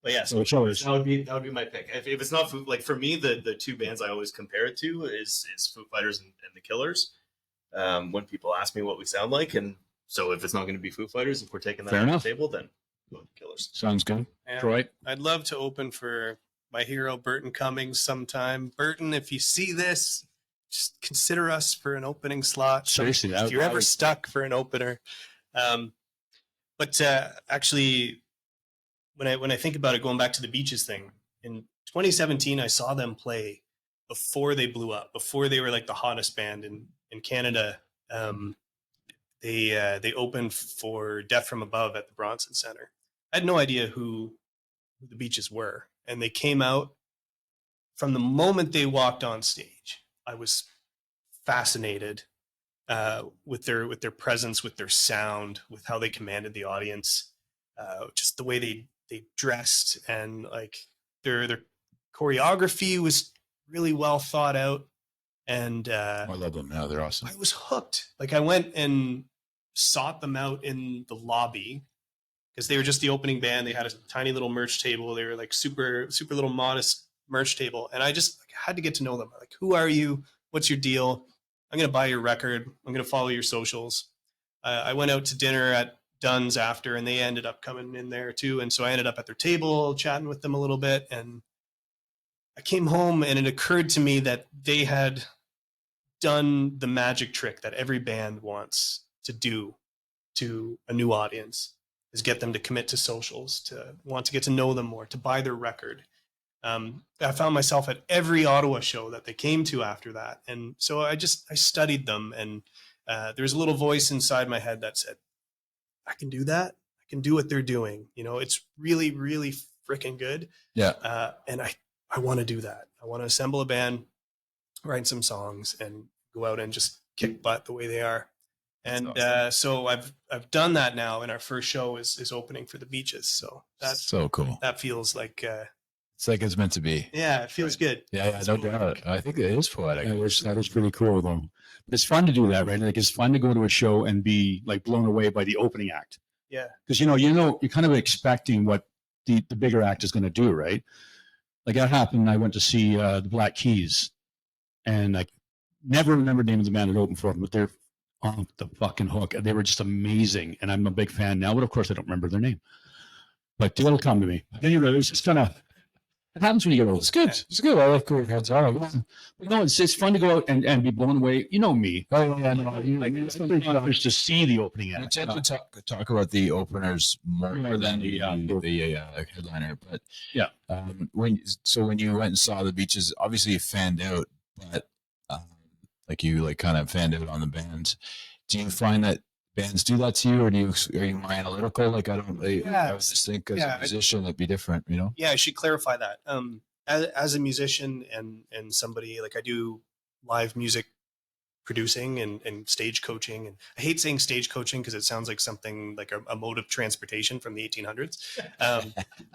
But yeah, So so Killers. that would be my pick. If it's not Foo, like for me, the two bands I always compare it to is Foo Fighters and the Killers. When people ask me what we sound like, and so if it's not going to be Foo Fighters, if we're taking that Fair off enough. the table, then go with the Killers. Sounds good. And Troy. I'd love to open for my hero Burton Cummings sometime. Burton, if you see this, just consider us for an opening slot. Seriously, if you're ever stuck for an opener. But actually, when I think about it, going back to the Beaches thing, in 2017, I saw them play before they blew up, before they were like the hottest band in Canada. They opened for Death from Above at the Bronson Center. I had no idea who the Beaches were, and they came out. From the moment they walked on stage, I was fascinated with their presence, with their sound, with how they commanded the audience, just the way they dressed, and like their choreography was really well thought out. And I love them now. They're awesome. I was hooked. Like I went and sought them out in the lobby because they were just the opening band. They had a tiny little merch table. They were like super little modest merch table, and I just had to get to know them. Like, who are you? What's your deal? I'm gonna buy your record. I'm gonna follow your socials. I went out to dinner at Dunn's after, and they ended up coming in there too. And so I ended up at their table chatting with them a little bit, and I came home and it occurred to me that they had done the magic trick that every band wants to do to a new audience, is get them to commit to socials, to want to get to know them more, to buy their record. I found myself at every Ottawa show that they came to after that. And so I studied them, and there's a little voice inside my head that said, I can do that. I can do what they're doing. You know, it's really, really freaking good. Yeah. And I want to do that. I want to assemble a band, write some songs, and go out and just kick butt the way they are. And so I've done that now, and our first show is opening for the Beaches. So that's so cool. that feels like It's like it's meant to be. yeah, it feels good. Yeah, no doubt. I think it is poetic. That is pretty cool, though. But it's fun to do that, right? Like it's fun to go to a show and be like blown away by the opening act. Yeah. Because you're kind of expecting what the bigger act is going to do, right? Like that happened. I went to see the Black Keys, and I never remember the name of the band that opened for them, but they're off the fucking hook. They were just amazing, and I'm a big fan now. But of course, I don't remember their name. But it'll come to me. But anyway, it's just kind of. It happens when you get old. It's good. It's good. I like cool hands on. But no, it's fun to go out and be blown away. You know me. Oh yeah, no, It's fun just to see the opening I act. tend to talk about the openers more than the headliner. But Yeah. when you went and saw the Beaches, obviously you fanned out, but you kind of fanned out on the bands. Do you find that bands do that to you, or are you more analytical? Like I would just think as a musician it'd be different, you know? Yeah, I should clarify that. As a musician and somebody, like I do live music producing and stage coaching, and I hate saying stage coaching because it sounds like something like a mode of transportation from the 1800s.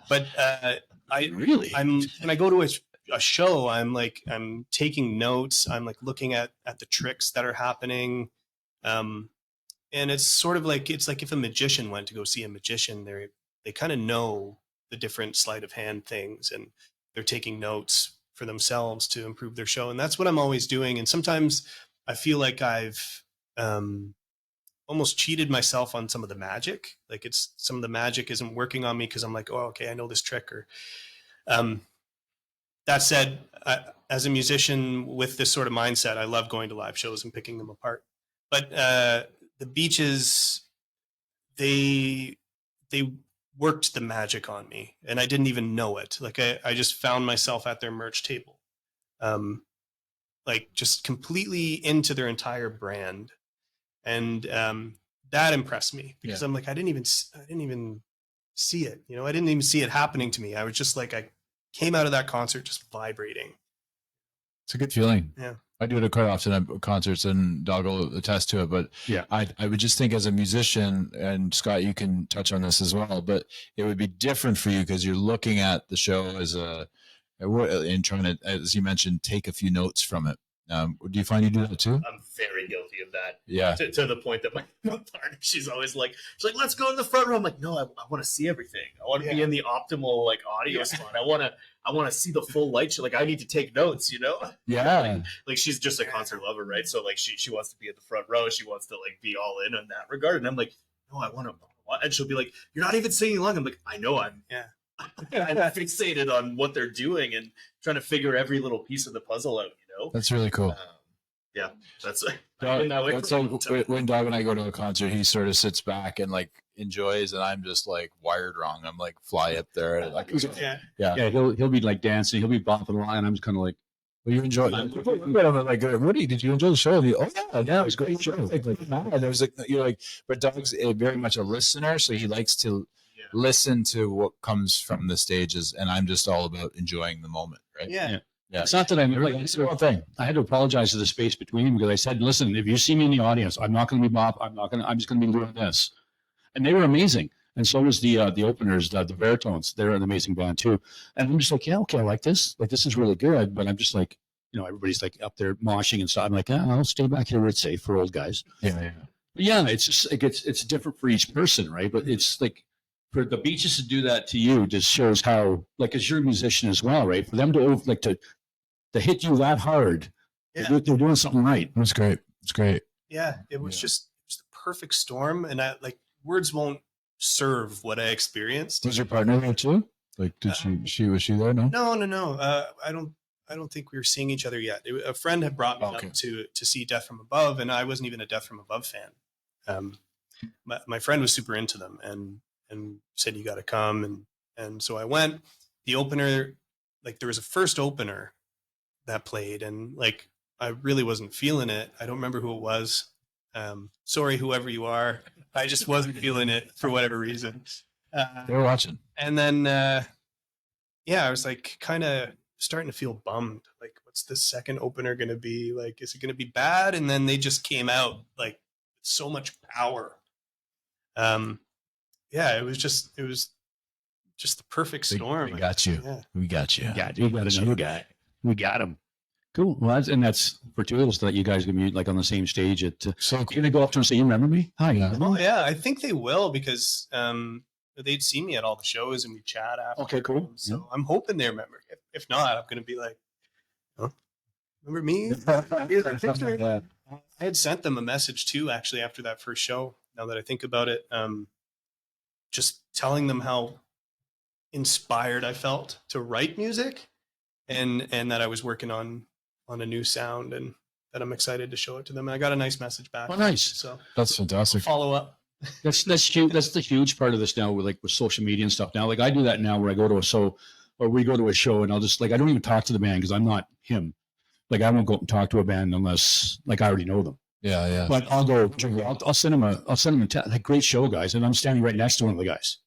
But when I go to a show, I'm taking notes. I'm like looking at the tricks that are happening. And it's sort of like, it's like if a magician went to go see a magician, they kind of know the different sleight of hand things, and they're taking notes for themselves to improve their show. And that's what I'm always doing. And sometimes I feel like I've almost cheated myself on some of the magic. Like some of the magic isn't working on me because I'm like, oh, okay, I know this trick. Or that said, as a musician with this sort of mindset, I love going to live shows and picking them apart. But the Beaches, they worked the magic on me, and I didn't even know it. Like I just found myself at their merch table, like just completely into their entire brand. And that impressed me because I'm like, I didn't even see it. You know, I didn't even see it happening to me. I was just like, I came out of that concert just vibrating. It's a good feeling. Yeah. I do it quite often at concerts, and Dog will attest to it. But Yeah. I would just think as a musician, and Scott, you can touch on this as well, but it would be different for you because you're looking at the show as and trying to, as you mentioned, take a few notes from it. Do you find you do that too? I'm very guilty of that. Yeah. To the point that my partner, she's like, let's go in the front row. I'm like, no, I want to see everything. I want to be in the optimal like audio spot. I want to see the full light show. Like I need to take notes, you know? Yeah. Like she's just a concert lover, right? So like she wants to be at the front row. She wants to like be all in on that regard. And I'm like, no, I want to. And she'll be like, you're not even singing along. I'm like, I know I'm fixated on what they're doing and trying to figure every little piece of the puzzle out, you know? That's really cool. Yeah, that's That's like when Dog and I go to a concert, he sort of sits back and like enjoys, and I'm just like wired wrong. I'm like fly up there, like Yeah, he'll be like dancing, he'll be bopping along, and I'm just kind of like, well, you enjoy. I'm like, Woody, did you enjoy the show? He, oh yeah, it was a great show. Like, man, there was like, you're like, but Dog's very much a listener, so he likes to listen to what comes from the stages, and I'm just all about enjoying the moment, right? Yeah. Yeah. It's not that I'm like, it's one thing. I had to apologize to the space between them because I said, listen, if you see me in the audience, I'm not going to be bop. I'm just going to be doing this. And they were amazing. And so was the openers, the Baritones. They're an amazing band too. And I'm just like, yeah, okay, I like this. Like, this is really good. But I'm just like, you know, everybody's like up there moshing and stuff. I'm like, I'll stay back here where it's safe for old guys. Yeah. But yeah, it's just like, it's different for each person, right? But it's like, for the Beaches to do that to you just shows how, like, as you're a musician as well, right? For them to hit you that hard, they're doing something right. It was great. It's great. Yeah, it was just the perfect storm, and I like words won't serve what I experienced. Was your partner there too? Like, did was she there? No. No. I don't think we were seeing each other yet. A friend had brought me up to see Death from Above, and I wasn't even a Death from Above fan. My friend was super into them, and said you got to come, and so I went. The opener, like there was a first opener that played, and like I really wasn't feeling it. I don't remember who it was. Sorry, whoever you are. I just wasn't feeling it for whatever reason. They were watching. And then I was like kind of starting to feel bummed. Like, what's the second opener going to be? Like, is it going to be bad? And then they just came out like so much power. It was just the perfect storm. We got you. Yeah. We got you. We got another guy. We got him. Cool. Well, that's fortuitous that you guys can be like on the same stage. So you're gonna go up to him and say, "You remember me? Hi." Oh yeah, I think they will because they'd see me at all the shows and we chat after. Okay, cool. So I'm hoping they remember. If not, I'm gonna be like, "Huh? Remember me?" I had sent them a message too, actually, after that first show. Now that I think about it, just telling them how inspired I felt to write music, and that I was working on a new sound, and that I'm excited to show it to them. And I got a nice message back. Oh, nice. So that's fantastic. Follow up. That's huge. That's the huge part of this now with social media and stuff. Now, like I do that now where I go to we go to a show and I'll just like, I don't even talk to the band because I'm not him. Like I won't go up and talk to a band unless like I already know them. Yeah. But I'll go. I'll send them a like, great show, guys, and I'm standing right next to one of the guys.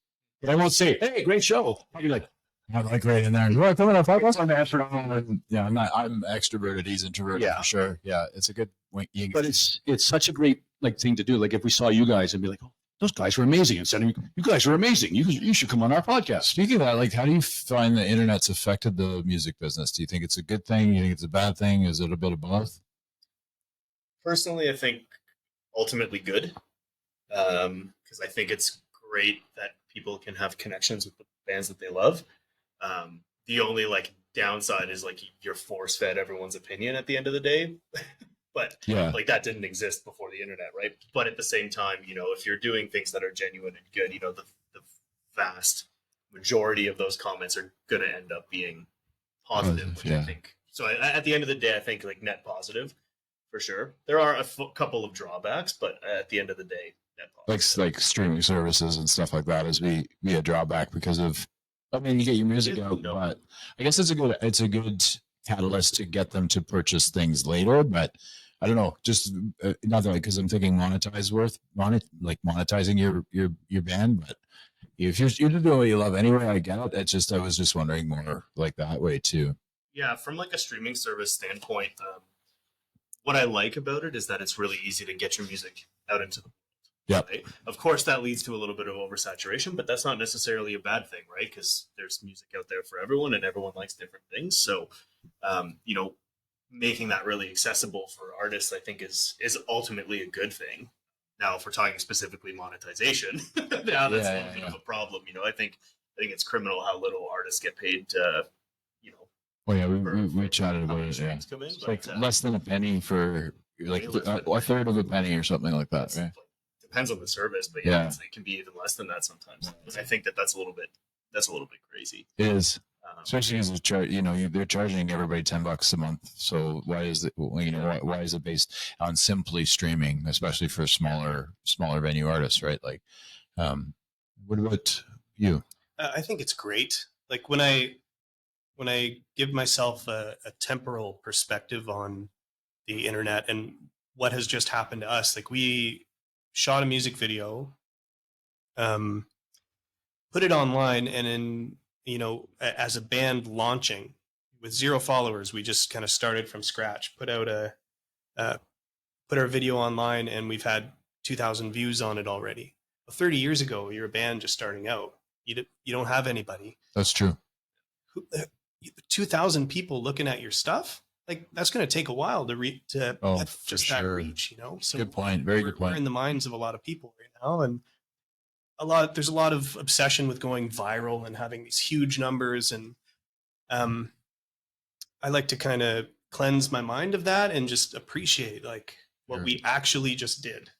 But I won't say, "Hey, great show." I'll be like, I'm like right in there. You want to come in on podcast? Yeah, I'm extroverted. He's introverted for sure. Yeah, it's a good. But it's such a great like thing to do. Like if we saw you guys and be like, "Oh, those guys were amazing," and saying, "You guys are amazing. You should come on our podcast." Speaking of that, like, how do you find the internet's affected the music business? Do you think it's a good thing? You think it's a bad thing? Is it a bit of both? Personally, I think ultimately good, because I think it's great that people can have connections with bands that they love. The only like downside is like you're force fed everyone's opinion at the end of the day. But Yeah. like that didn't exist before the internet, right? But at the same time, if you're doing things that are genuine and good, the vast majority of those comments are going to end up being positive, which I think. So at the end of the day, I think like net positive for sure. There are a couple of drawbacks, but at the end of the day, net positive. Like streaming services and stuff like that is be a drawback because of. I mean, you get your music out, but I guess it's a good catalyst to get them to purchase things later. But I don't know, just not that because I'm thinking monetizing your band, but if you're doing what you love anyway, I get it. It's just I was just wondering more like that way too. Yeah, from like a streaming service standpoint, what I like about it is that it's really easy to get your music out into the world. Yeah. Right? Of course, that leads to a little bit of oversaturation, but that's not necessarily a bad thing, right? Because there's music out there for everyone, and everyone likes different things. So, making that really accessible for artists, I think, is ultimately a good thing. Now, if we're talking specifically monetization, now that's a little bit of a problem. I think it's criminal how little artists get paid to, Oh yeah, we chatted about it. Yeah, come in, it's like less than a penny for like a third of a penny or something like that. Right? Depends on the service, but it can be even less than that sometimes. And I think that's a little bit crazy. It is, especially because they're charging everybody $10 a month. So why is it? Why is it based on simply streaming, especially for smaller venue artists, right? Like, what about you? I think it's great. Like when I give myself a temporal perspective on the internet and what has just happened to us, like we shot a music video, put it online, and then, as a band launching with 0 followers, we just kind of started from scratch, put our video online, and we've had 2,000 views on it already. 30 years ago, you're a band just starting out. You don't have anybody. That's true. 2,000 people looking at your stuff, like that's going to take a while to get just that reach, So good point. Very good point. We're in the minds of a lot of people right now, and there's a lot of obsession with going viral and having these huge numbers, and I like to kind of cleanse my mind of that and just appreciate like what we actually just did.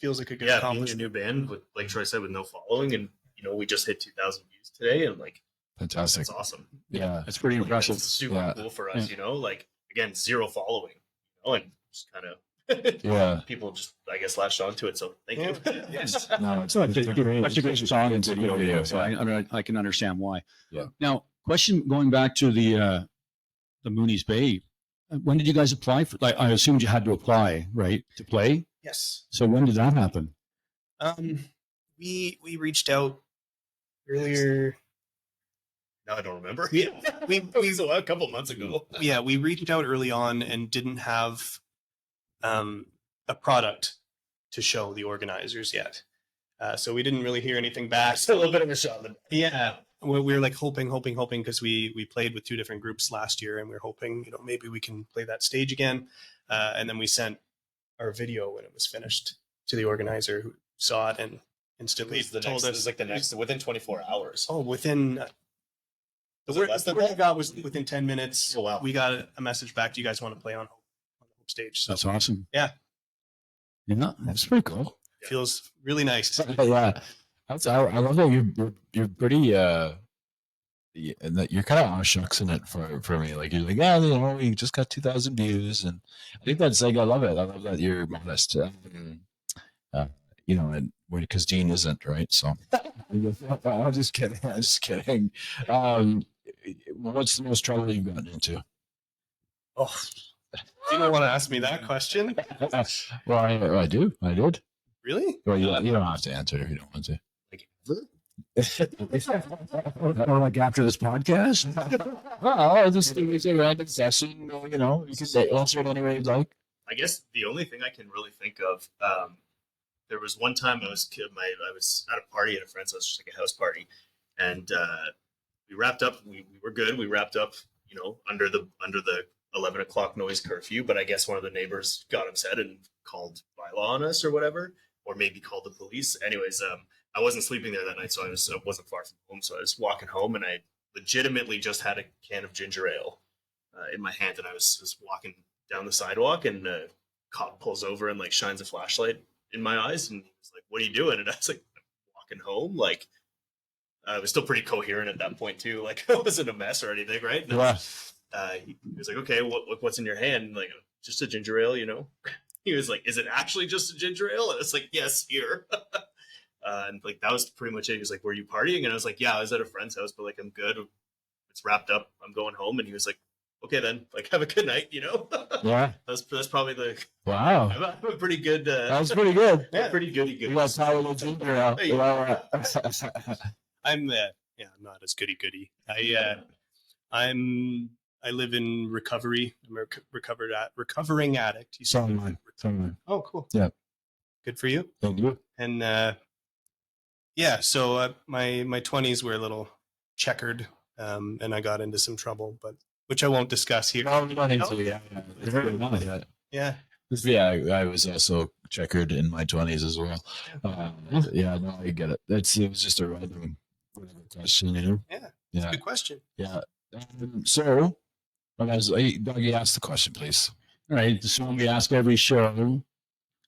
Feels like a good accomplishment. Being a new band with, like Troy said, with no following, and we just hit 2,000 views today, and like. Fantastic. That's awesome. Yeah. It's pretty impressive. It's super cool for us, like, again, 0 following, and just kind of, people just, I guess, latched onto it. So thank you. Yes. No, it's a great song and video. So I can understand why. Yeah. Now, question going back to the Mooney's Bay. When did you guys apply for? Like, I assumed you had to apply, right, to play? Yes. So when did that happen? We reached out earlier. Now I don't remember. We a couple months ago. Yeah, we reached out early on and didn't have a product to show the organizers yet. So we didn't really hear anything back. It's a little bit of a shot. Yeah. We were like hoping because we played with 2 different groups last year, and we were hoping, maybe we can play that stage again. And then we sent our video when it was finished to the organizer, who saw it and instantly told us. Like the next, within 24 hours. Oh, within... The word I got was within 10 minutes. Oh, wow. We got a message back. Do you guys want to play on the Hope stage? So, that's awesome. Yeah. Yeah, that's pretty cool. Feels really nice. Yeah. I love that you're pretty you're kind of shucks in it for me. Like you're like, we just got 2,000 views, and I think that's like I love it. I love that you're modest. And because Dean isn't, right? So I'm just kidding. What's the most trouble you've gotten into? Oh, you don't want to ask me that question? Well, I do. I did. Really? Well, you don't have to answer it if you don't want to. Or like after this podcast? Well, just it's a random session. You can answer it any way you'd like. I guess the only thing I can really think of, there was one time I was at a party at a friend's house, just like a house party, and we wrapped up. We were good. We wrapped up, under the 11 o'clock noise curfew. But I guess one of the neighbors got upset and called bylaw on us or whatever, or maybe called the police. Anyways, I wasn't sleeping there that night, so I wasn't far from home. So I was walking home, and I legitimately just had a can of ginger ale in my hand, and I was walking down the sidewalk, and cop pulls over and like shines a flashlight in my eyes, and he was like, "What are you doing?" And I was like, "I'm walking home." Like I was still pretty coherent at that point too. Like I wasn't a mess or anything, right? And he was like, "Okay, what's in your hand?" And like, just a ginger ale, you know. He was like, "Is it actually just a ginger ale?" And it's like, "Yes, here." And like that was pretty much it. He was like, "Were you partying?" And I was like, "Yeah, I was at a friend's house, but like I'm good. It's wrapped up. I'm going home." And he was like, "Okay, then. Like have a good night." You know. Yeah. That's probably the. Wow. I'm a pretty good. That was pretty good. Yeah, pretty goody good. You got power with ginger ale. Hey. Well, I'm not as goody. I live in recovery. I'm a recovering addict. You said Someone. Oh, cool. Yeah. Good for you. Thank you. And yeah, so my 20s were a little checkered, and I got into some trouble, but which I won't discuss here. No, we don't need to. Yeah. It's very nice. Yeah. Yeah, I was also checkered in my 20s as well. Yeah, no, I get it. It was just a random question, you know? Yeah. Yeah. Good question. Yeah. So, Dougie, ask the question, please. All right. This one we ask every show.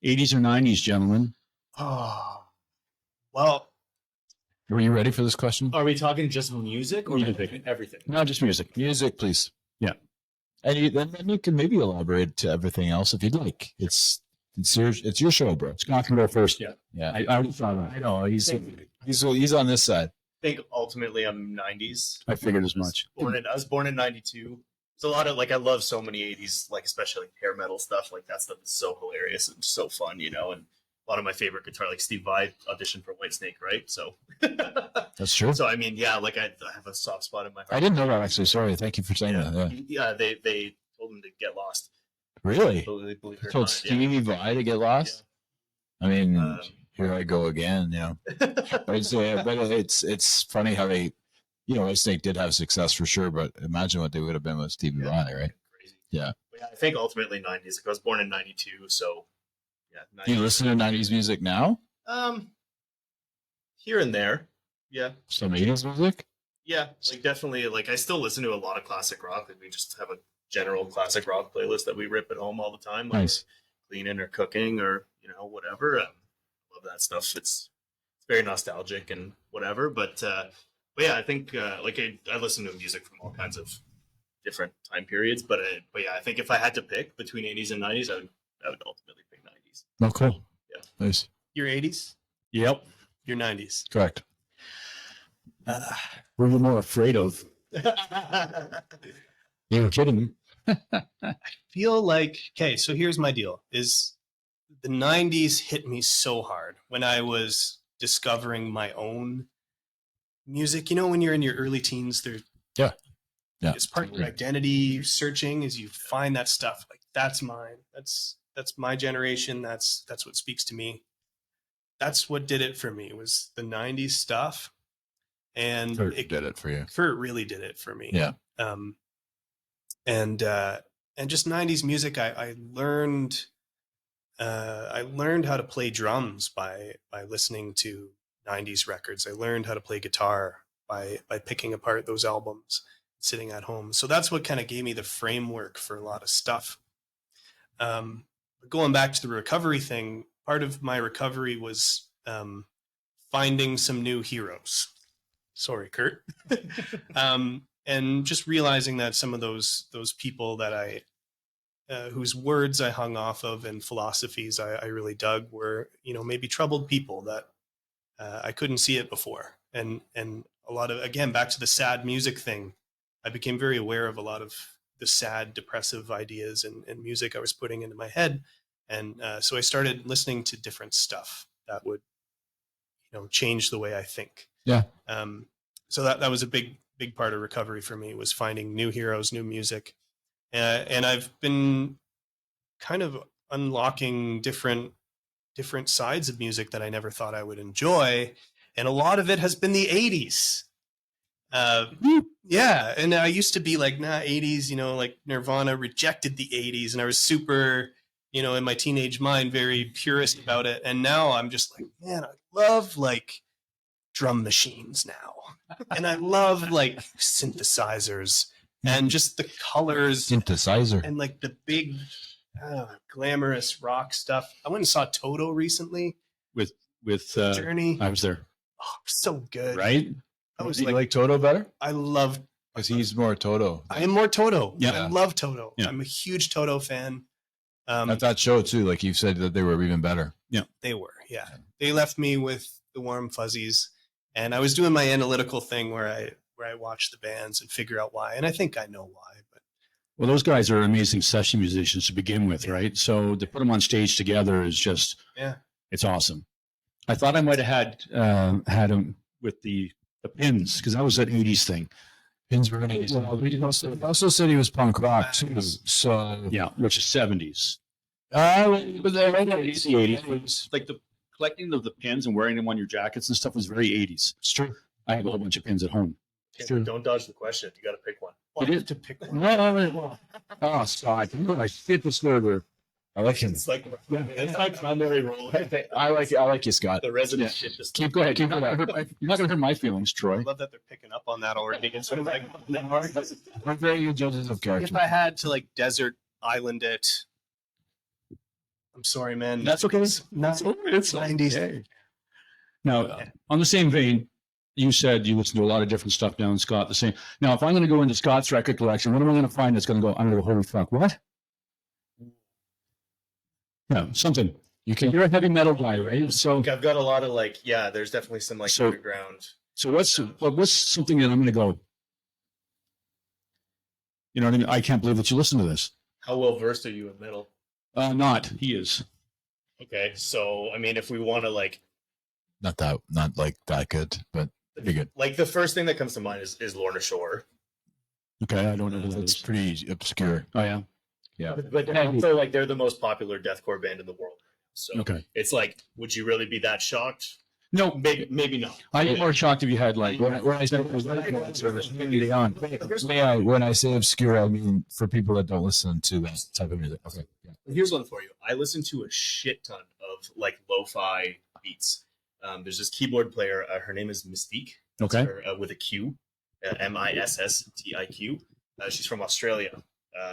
80s or 90s, gentlemen? Oh, well, Were you ready for this question? Are we talking just music or Music. everything? No, just music. Music, please. Yeah. And then you can maybe elaborate to everything else if you'd like. It's your show, bro. Scott can go first. Yeah. I already thought that. I know he's on this side. I think ultimately I'm 90s. I figured as much. I was born in 92. It's a lot of like I love so many 80s, like especially like hair metal stuff. Like that stuff is so hilarious and so fun, you know. And a lot of my favorite guitar, like Steve Vai auditioned for Whitesnake, right? So That's true. So I mean, yeah, like I have a soft spot in my heart. I didn't know that actually. Sorry. Thank you for saying that. Yeah. Yeah, they told him to get lost. Really? Believe it or Told not, Stevie Vai to get lost? I mean, here I go again, you know. But it's funny how they, you know, Snake did have success for sure, but imagine what they would have been with Stevie Vai, right? Crazy. Yeah. But yeah, I think ultimately 90s. Like I was born in 92, so yeah. 90s. Do you listen to 90s music now? Here and there. Yeah. Some 80s music? Yeah, like definitely. Like I still listen to a lot of classic rock. Like we just have a general classic rock playlist that we rip at home all the time. Like Nice. Cleaning or cooking or whatever. Love that stuff. It's very nostalgic and whatever. But yeah, I think like I listen to music from all kinds of different time periods. But yeah, I think if I had to pick between 80s and 90s, I would ultimately pick 90s. Oh, cool. Yeah. Nice. Your 80s, Yep. your 90s. Correct. What are you more afraid of? You're kidding. Feel like, okay, so here's my deal is the 90s hit me so hard when I was discovering my own music. You know, when you're in your early teens, Yeah. it's part of your identity searching as you find that stuff. Like that's mine. That's my generation. That's what speaks to me. That's what did it for me was the 90s stuff. And Kurt did it for you. Kurt really did it for me. Yeah. And just 90s music, I learned how to play drums by listening to 90s records. I learned how to play guitar by picking apart those albums, sitting at home. So that's what kind of gave me the framework for a lot of stuff. Going back to the recovery thing, part of my recovery was finding some new heroes. Sorry, Kurt. And just realizing that some of those people that whose words I hung off of and philosophies I really dug were, maybe troubled people that I couldn't see it before. And a lot of, again, back to the sad music thing, I became very aware of a lot of the sad, depressive ideas and music I was putting into my head. And so I started listening to different stuff that would, change the way I think. Yeah. So that was a big part of recovery for me, was finding new heroes, new music. And I've been kind of unlocking different sides of music that I never thought I would enjoy. And a lot of it has been the 80s. Yeah. And I used to be like, 80s, like Nirvana rejected the 80s. And I was super, in my teenage mind, very purist about it. And now I'm just like, man, I love like drum machines now. And I love like synthesizers and just the colors Synthesizer. and like the big glamorous rock stuff. I went and saw Toto recently. with Journey. I was there, Oh, so good. right? I was Do you like, like Toto better? I love. Because he's more Toto. I am more Toto. Yeah. I love Toto. Yeah. I'm a huge Toto fan. At that show too, like you said that they were even better. They were, yeah. They left me with the warm fuzzies, and I was doing my analytical thing where I watch the bands and figure out why, and I think I know why. But Well, those guys are amazing session musicians to begin with, right? So to put them on stage together is just, yeah, it's awesome. I thought I might have had them with the pins because that was an 80s thing. Pins were gonna. He also said he was punk rock too. So Yeah, which is 70s. but they're right at It's the 80s. Like the collecting of the pins and wearing them on your jackets and stuff was very 80s. It's true. I have a whole bunch of pins at home. Don't dodge the question. You got to pick one. well, It is- to pick one. Oh, Scott, I fit this order. I like him. It's like it's my primary role. I like you, Scott. The resident Yeah. shit just Keep going. You're not going to hurt my feelings, I Troy. love that they're picking up on that already. It's sort of like, We're very good judges of character. if I had to like desert island it, I'm sorry, man. That's okay. It's 90s. okay. Now, on the same vein, you said you listen to a lot of different stuff now, and Scott the same. Now, if I'm going to go into Scott's record collection, what am I going to find that's going to go? I'm going to go, holy fuck, what? Yeah, something. You're a heavy metal guy, right? So, I've got a lot of like, yeah, there's definitely some like So- underground. so what's something that I'm going to go? You know what I mean? I can't believe that you listen to this. How well versed are you in metal? Not. He is. Okay, so I mean, if we want to like Not like that good, but pretty good. like the first thing that comes to mind is Lorna Shore. Okay, I don't know who that It's is. pretty obscure. Oh, yeah. Yeah. But also like they're the most popular deathcore band in the world. So Okay. it's like, would you really be that shocked? No, Maybe not. I'd be more shocked if you had like, When I say when I say obscure, I mean for people that don't listen to that type of music. Okay. Yeah. Here's one for you. I listen to a shit ton of like lo-fi beats. There's this keyboard player. Her name is Mystique. That's Okay. her, with a Q, Misstiq. She's from Australia,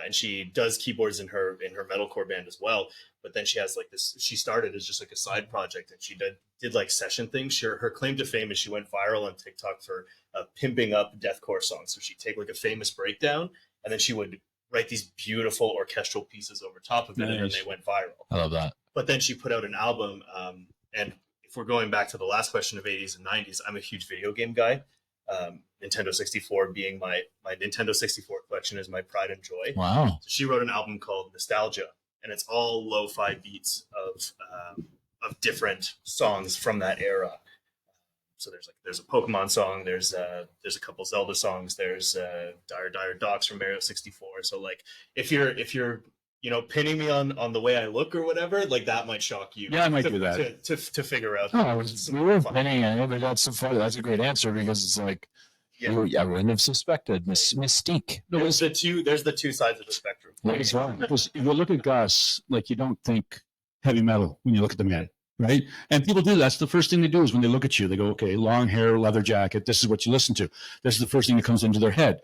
and she does keyboards in her metalcore band as well. But then she has like this. She started as just like a side project, and she did like session things. Her claim to fame is she went viral on TikTok for pimping up deathcore songs. So she'd take like a famous breakdown, and then she would write these beautiful orchestral pieces over top of it, and then Nice. they went viral. I love that. But then she put out an album, and if we're going back to the last question of 80s and 90s, I'm a huge video game guy. Nintendo 64 being my Nintendo 64 collection is my pride and joy. Wow. So she wrote an album called Nostalgia, and it's all lo-fi beats of different songs from that era. So there's a Pokemon song, there's a couple Zelda songs, there's Dire Dogs from Mario 64. So like if you're pinning me on the way I look or whatever, like that might shock you. Yeah, I might to, do that. to figure out. Oh, we were pinning it, but that's so funny. That's a great answer because it's like, Yeah. I wouldn't have suspected. Mystique. No, There's the two sides of the spectrum. That's right. Because if you look at Gus, like you don't think heavy metal when you look at the man, right? And people do. That's the first thing they do is when they look at you, they go, "Okay, long hair, leather jacket. This is what you listen to. This is the first thing that comes into their head."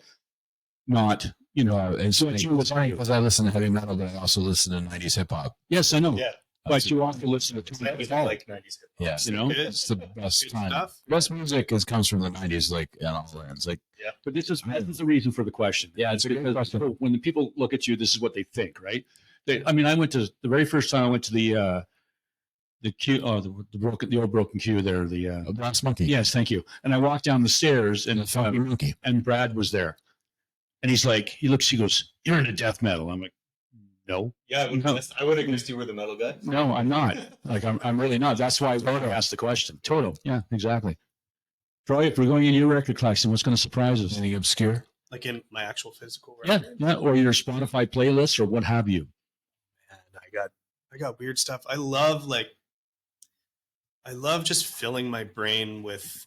Not, It's So it's you- funny because I listen to heavy metal, but I also listen to 90s hip hop. yes, I know, Yeah, but you also listen to I it all, like 90s hip hop. Yeah. you know. It is. It's the best Good time. stuff. Best music comes from the 90s, like in all lands. Like, But this is the reason for the question. Yeah, it's a good because question. when the people look at you, this is what they think, right? I mean, I went to the very first time I went to the queue, the old broken queue there. a brass monkey. Yes, thank you. And I walked down the stairs, And a funky monkey. and Brad was there, and he's like, he goes, "You're into death metal." I'm like, "No, Yeah, No. I would have guessed you were the metal guy. no, I'm not. Like, I'm really not. That's why I asked the question. Total, yeah, exactly. Troy, if we're going in your record collection, what's going to surprise us? Anything obscure? Like in my actual physical Yeah, record. yeah, or your Spotify playlist or what have you. And I got weird stuff. I love just filling my brain with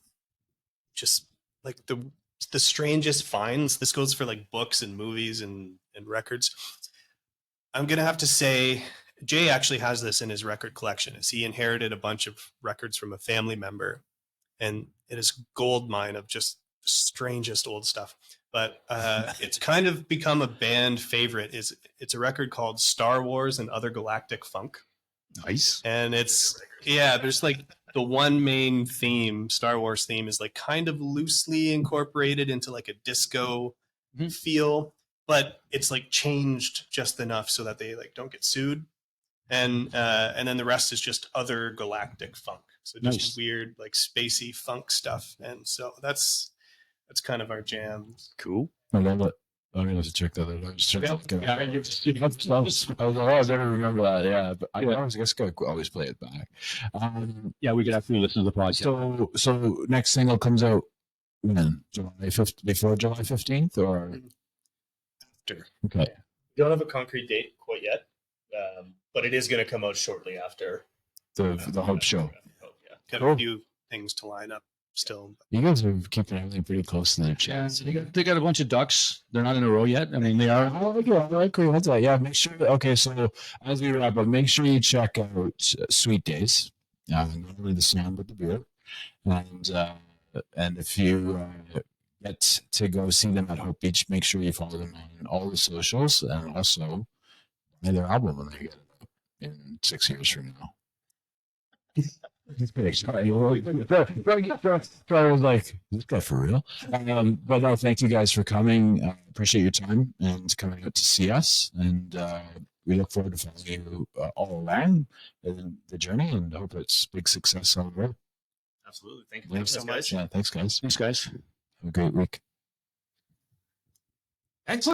just like the strangest finds. This goes for like books and movies and records. I'm gonna have to say Jay actually has this in his record collection. As he inherited a bunch of records from a family member, and it is a gold mine of just the strangest old stuff. But it's kind of become a band favorite. It's a record called Star Wars and Other Galactic Funk. Nice. And there's like the one main theme, Star Wars theme, is like kind of loosely incorporated into like a disco feel, but it's like changed just enough so that they like don't get sued. And then the rest is just other galactic funk. So just weird like spacey funk stuff. And so that's kind of our jam. Cool. I love it. I'm gonna have to check that out. I was I never remember that. Yeah, but I guess I could always play it back. Yeah, we could actually listen to the podcast. So next single comes out when before July 15th or After. Okay. Don't have a concrete date quite yet, but it is going to come out shortly after the Hope Show. Got a few things to line up still. You guys are keeping everything pretty close to their chest. They got a bunch of ducks. They're not in a row yet. I mean, they are. Yeah, make sure. Okay, so as we wrap up, make sure you check out Sweet Days. Not only the song, but the beer. And if you get to go see them at Hope Beach, make sure you follow them on all the socials and also buy their album when they get it out in 6 years from now. Sorry, I was like, is this guy for real? But no, thank you guys for coming. Appreciate your time and coming out to see us. And we look forward to following you all along in the journey and hope it's big success all the way. Absolutely. Thank you Thanks so much. Yeah, thanks, guys. Thanks, guys. Have a great week. Excellent.